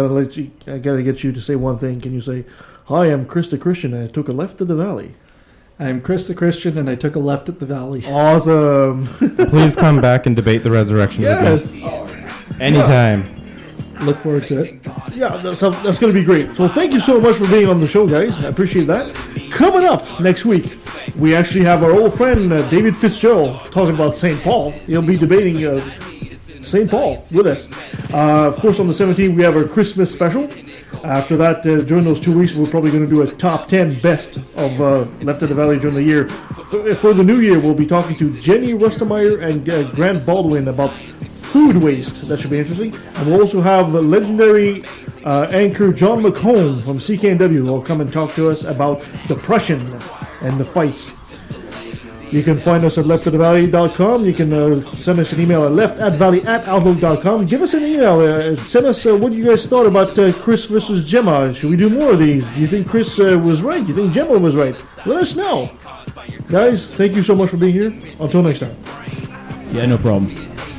gotta get you to say one thing. Can you say, "Hi, I'm Chris the Christian, and I took a left at the valley." I'm Chris the Christian, and I took a left at the valley. Awesome. Please come back and debate the resurrection with me. Anytime. Look forward to it. Yeah, that's going to be great. So thank you so much for being on the show, guys. I appreciate that. Coming up next week, we actually have our old friend David Fitzgerald talking about St. Paul. He'll be debating St. Paul with us. Of course, on the 17th, we have our Christmas special. After that, during those 2 weeks, we're probably going to do a top 10 best of Left of the Valley during the year. For the new year, we'll be talking to Jenny Rustemeyer and Grant Baldwin about food waste. That should be interesting. And we'll also have legendary anchor John McComb from CKNW who will come and talk to us about depression and the fights. You can find us at leftatthevalley.com. You can send us an email at leftatvalley@outlook.com. Give us an email. Send us what you guys thought about Chris versus Jemma. Should we do more of these? Do you think Chris was right? Do you think Jemma was right? Let us know. Guys, thank you so much for being here. Until next time. Yeah, no problem.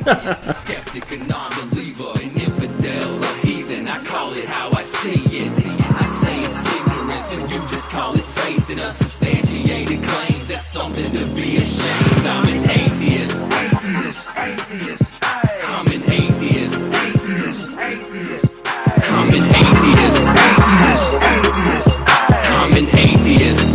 Skeptic, a non-believer, an infidel, a heathen. I call it how I see it. I say it's ignorance, and you just call it faith in unsubstantiated claims. That's something to be ashamed. I'm an atheist. I'm an atheist. I'm an atheist. I'm an atheist.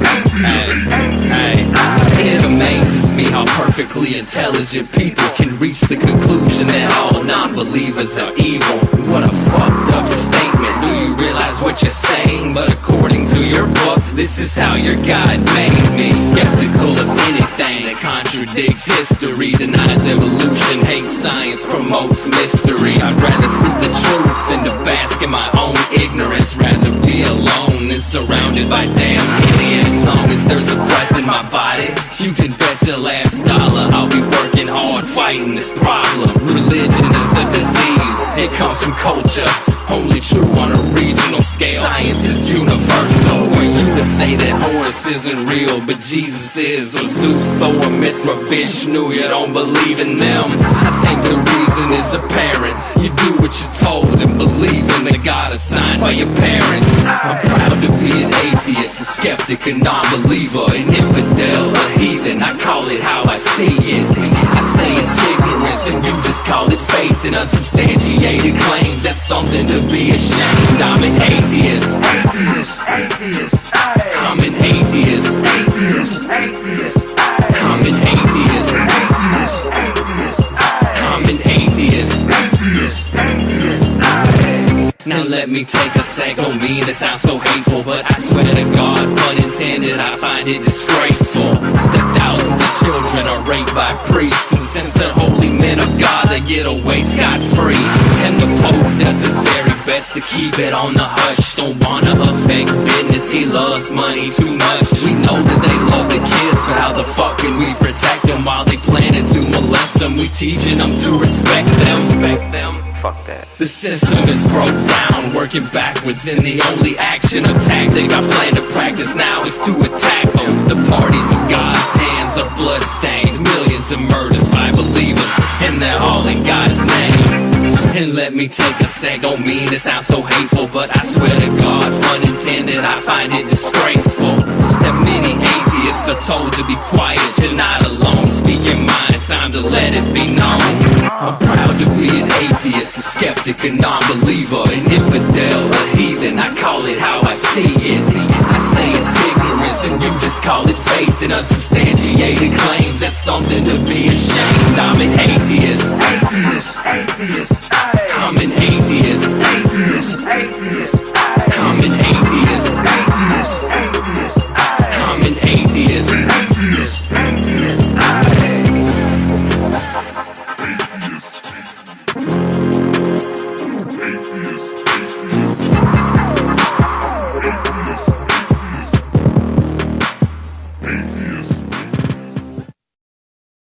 It amazes me how perfectly intelligent people can reach the conclusion that all non-believers are evil. What a fucked up statement. Do you realize what you're saying? But according to your book, this is how your God made me. Skeptical of anything that contradicts history, denies evolution, hates science, promotes mystery. I'd rather seek the truth than to bask in my own ignorance. Rather be alone than surrounded by damn idiots. As long as there's a breath in my body, you can bet your last dollar I'll be working hard fighting this problem. Religion is a disease, it comes from culture, only true on a regional scale. Science is universal. Were you to say that Horus isn't real, but Jesus is, or Zeus, Thor, Mithra, Vishnu, you don't believe in them? I think the reason is apparent. You do what you're told and believe in the God assigned by your parents. I'm proud to be an atheist, a skeptic, a non-believer, an infidel, a heathen. I call it how I see it. I say it's ignorance and you just call it faith in unsubstantiated claims. That's something to be ashamed. I'm an atheist. I'm an atheist. I'm an atheist. I'm an atheist. Now let me take a sec, don't mean to sound so hateful, but I swear to God, pun intended, I find it disgraceful that thousands of children are raped by priests, and since they're holy men of God, they get away scot-free. And the Pope does his very best to keep it on the hush. Don't wanna affect business, he loves money too much. We know that they love the kids, but how the fuck can we protect them while they planning to molest them? We teaching them to respect them. Fuck that. The system is broke down, working backwards, and the only action or tactic I plan to practice now is to attack them. The parties of God's hands are bloodstained, millions of murders by believers, and they're all in God's name. And let me take a sec, don't mean to sound so hateful, but I swear to God, pun intended, I find it disgraceful that many atheists are told to be quiet. You're not alone, speak your mind, time to let it be known. I'm proud to be an atheist, a skeptic, a non-believer, an infidel, a heathen. I call it how I see it. I say it's ignorance and you just call it faith in unsubstantiated claims. That's something to be ashamed. I'm an atheist.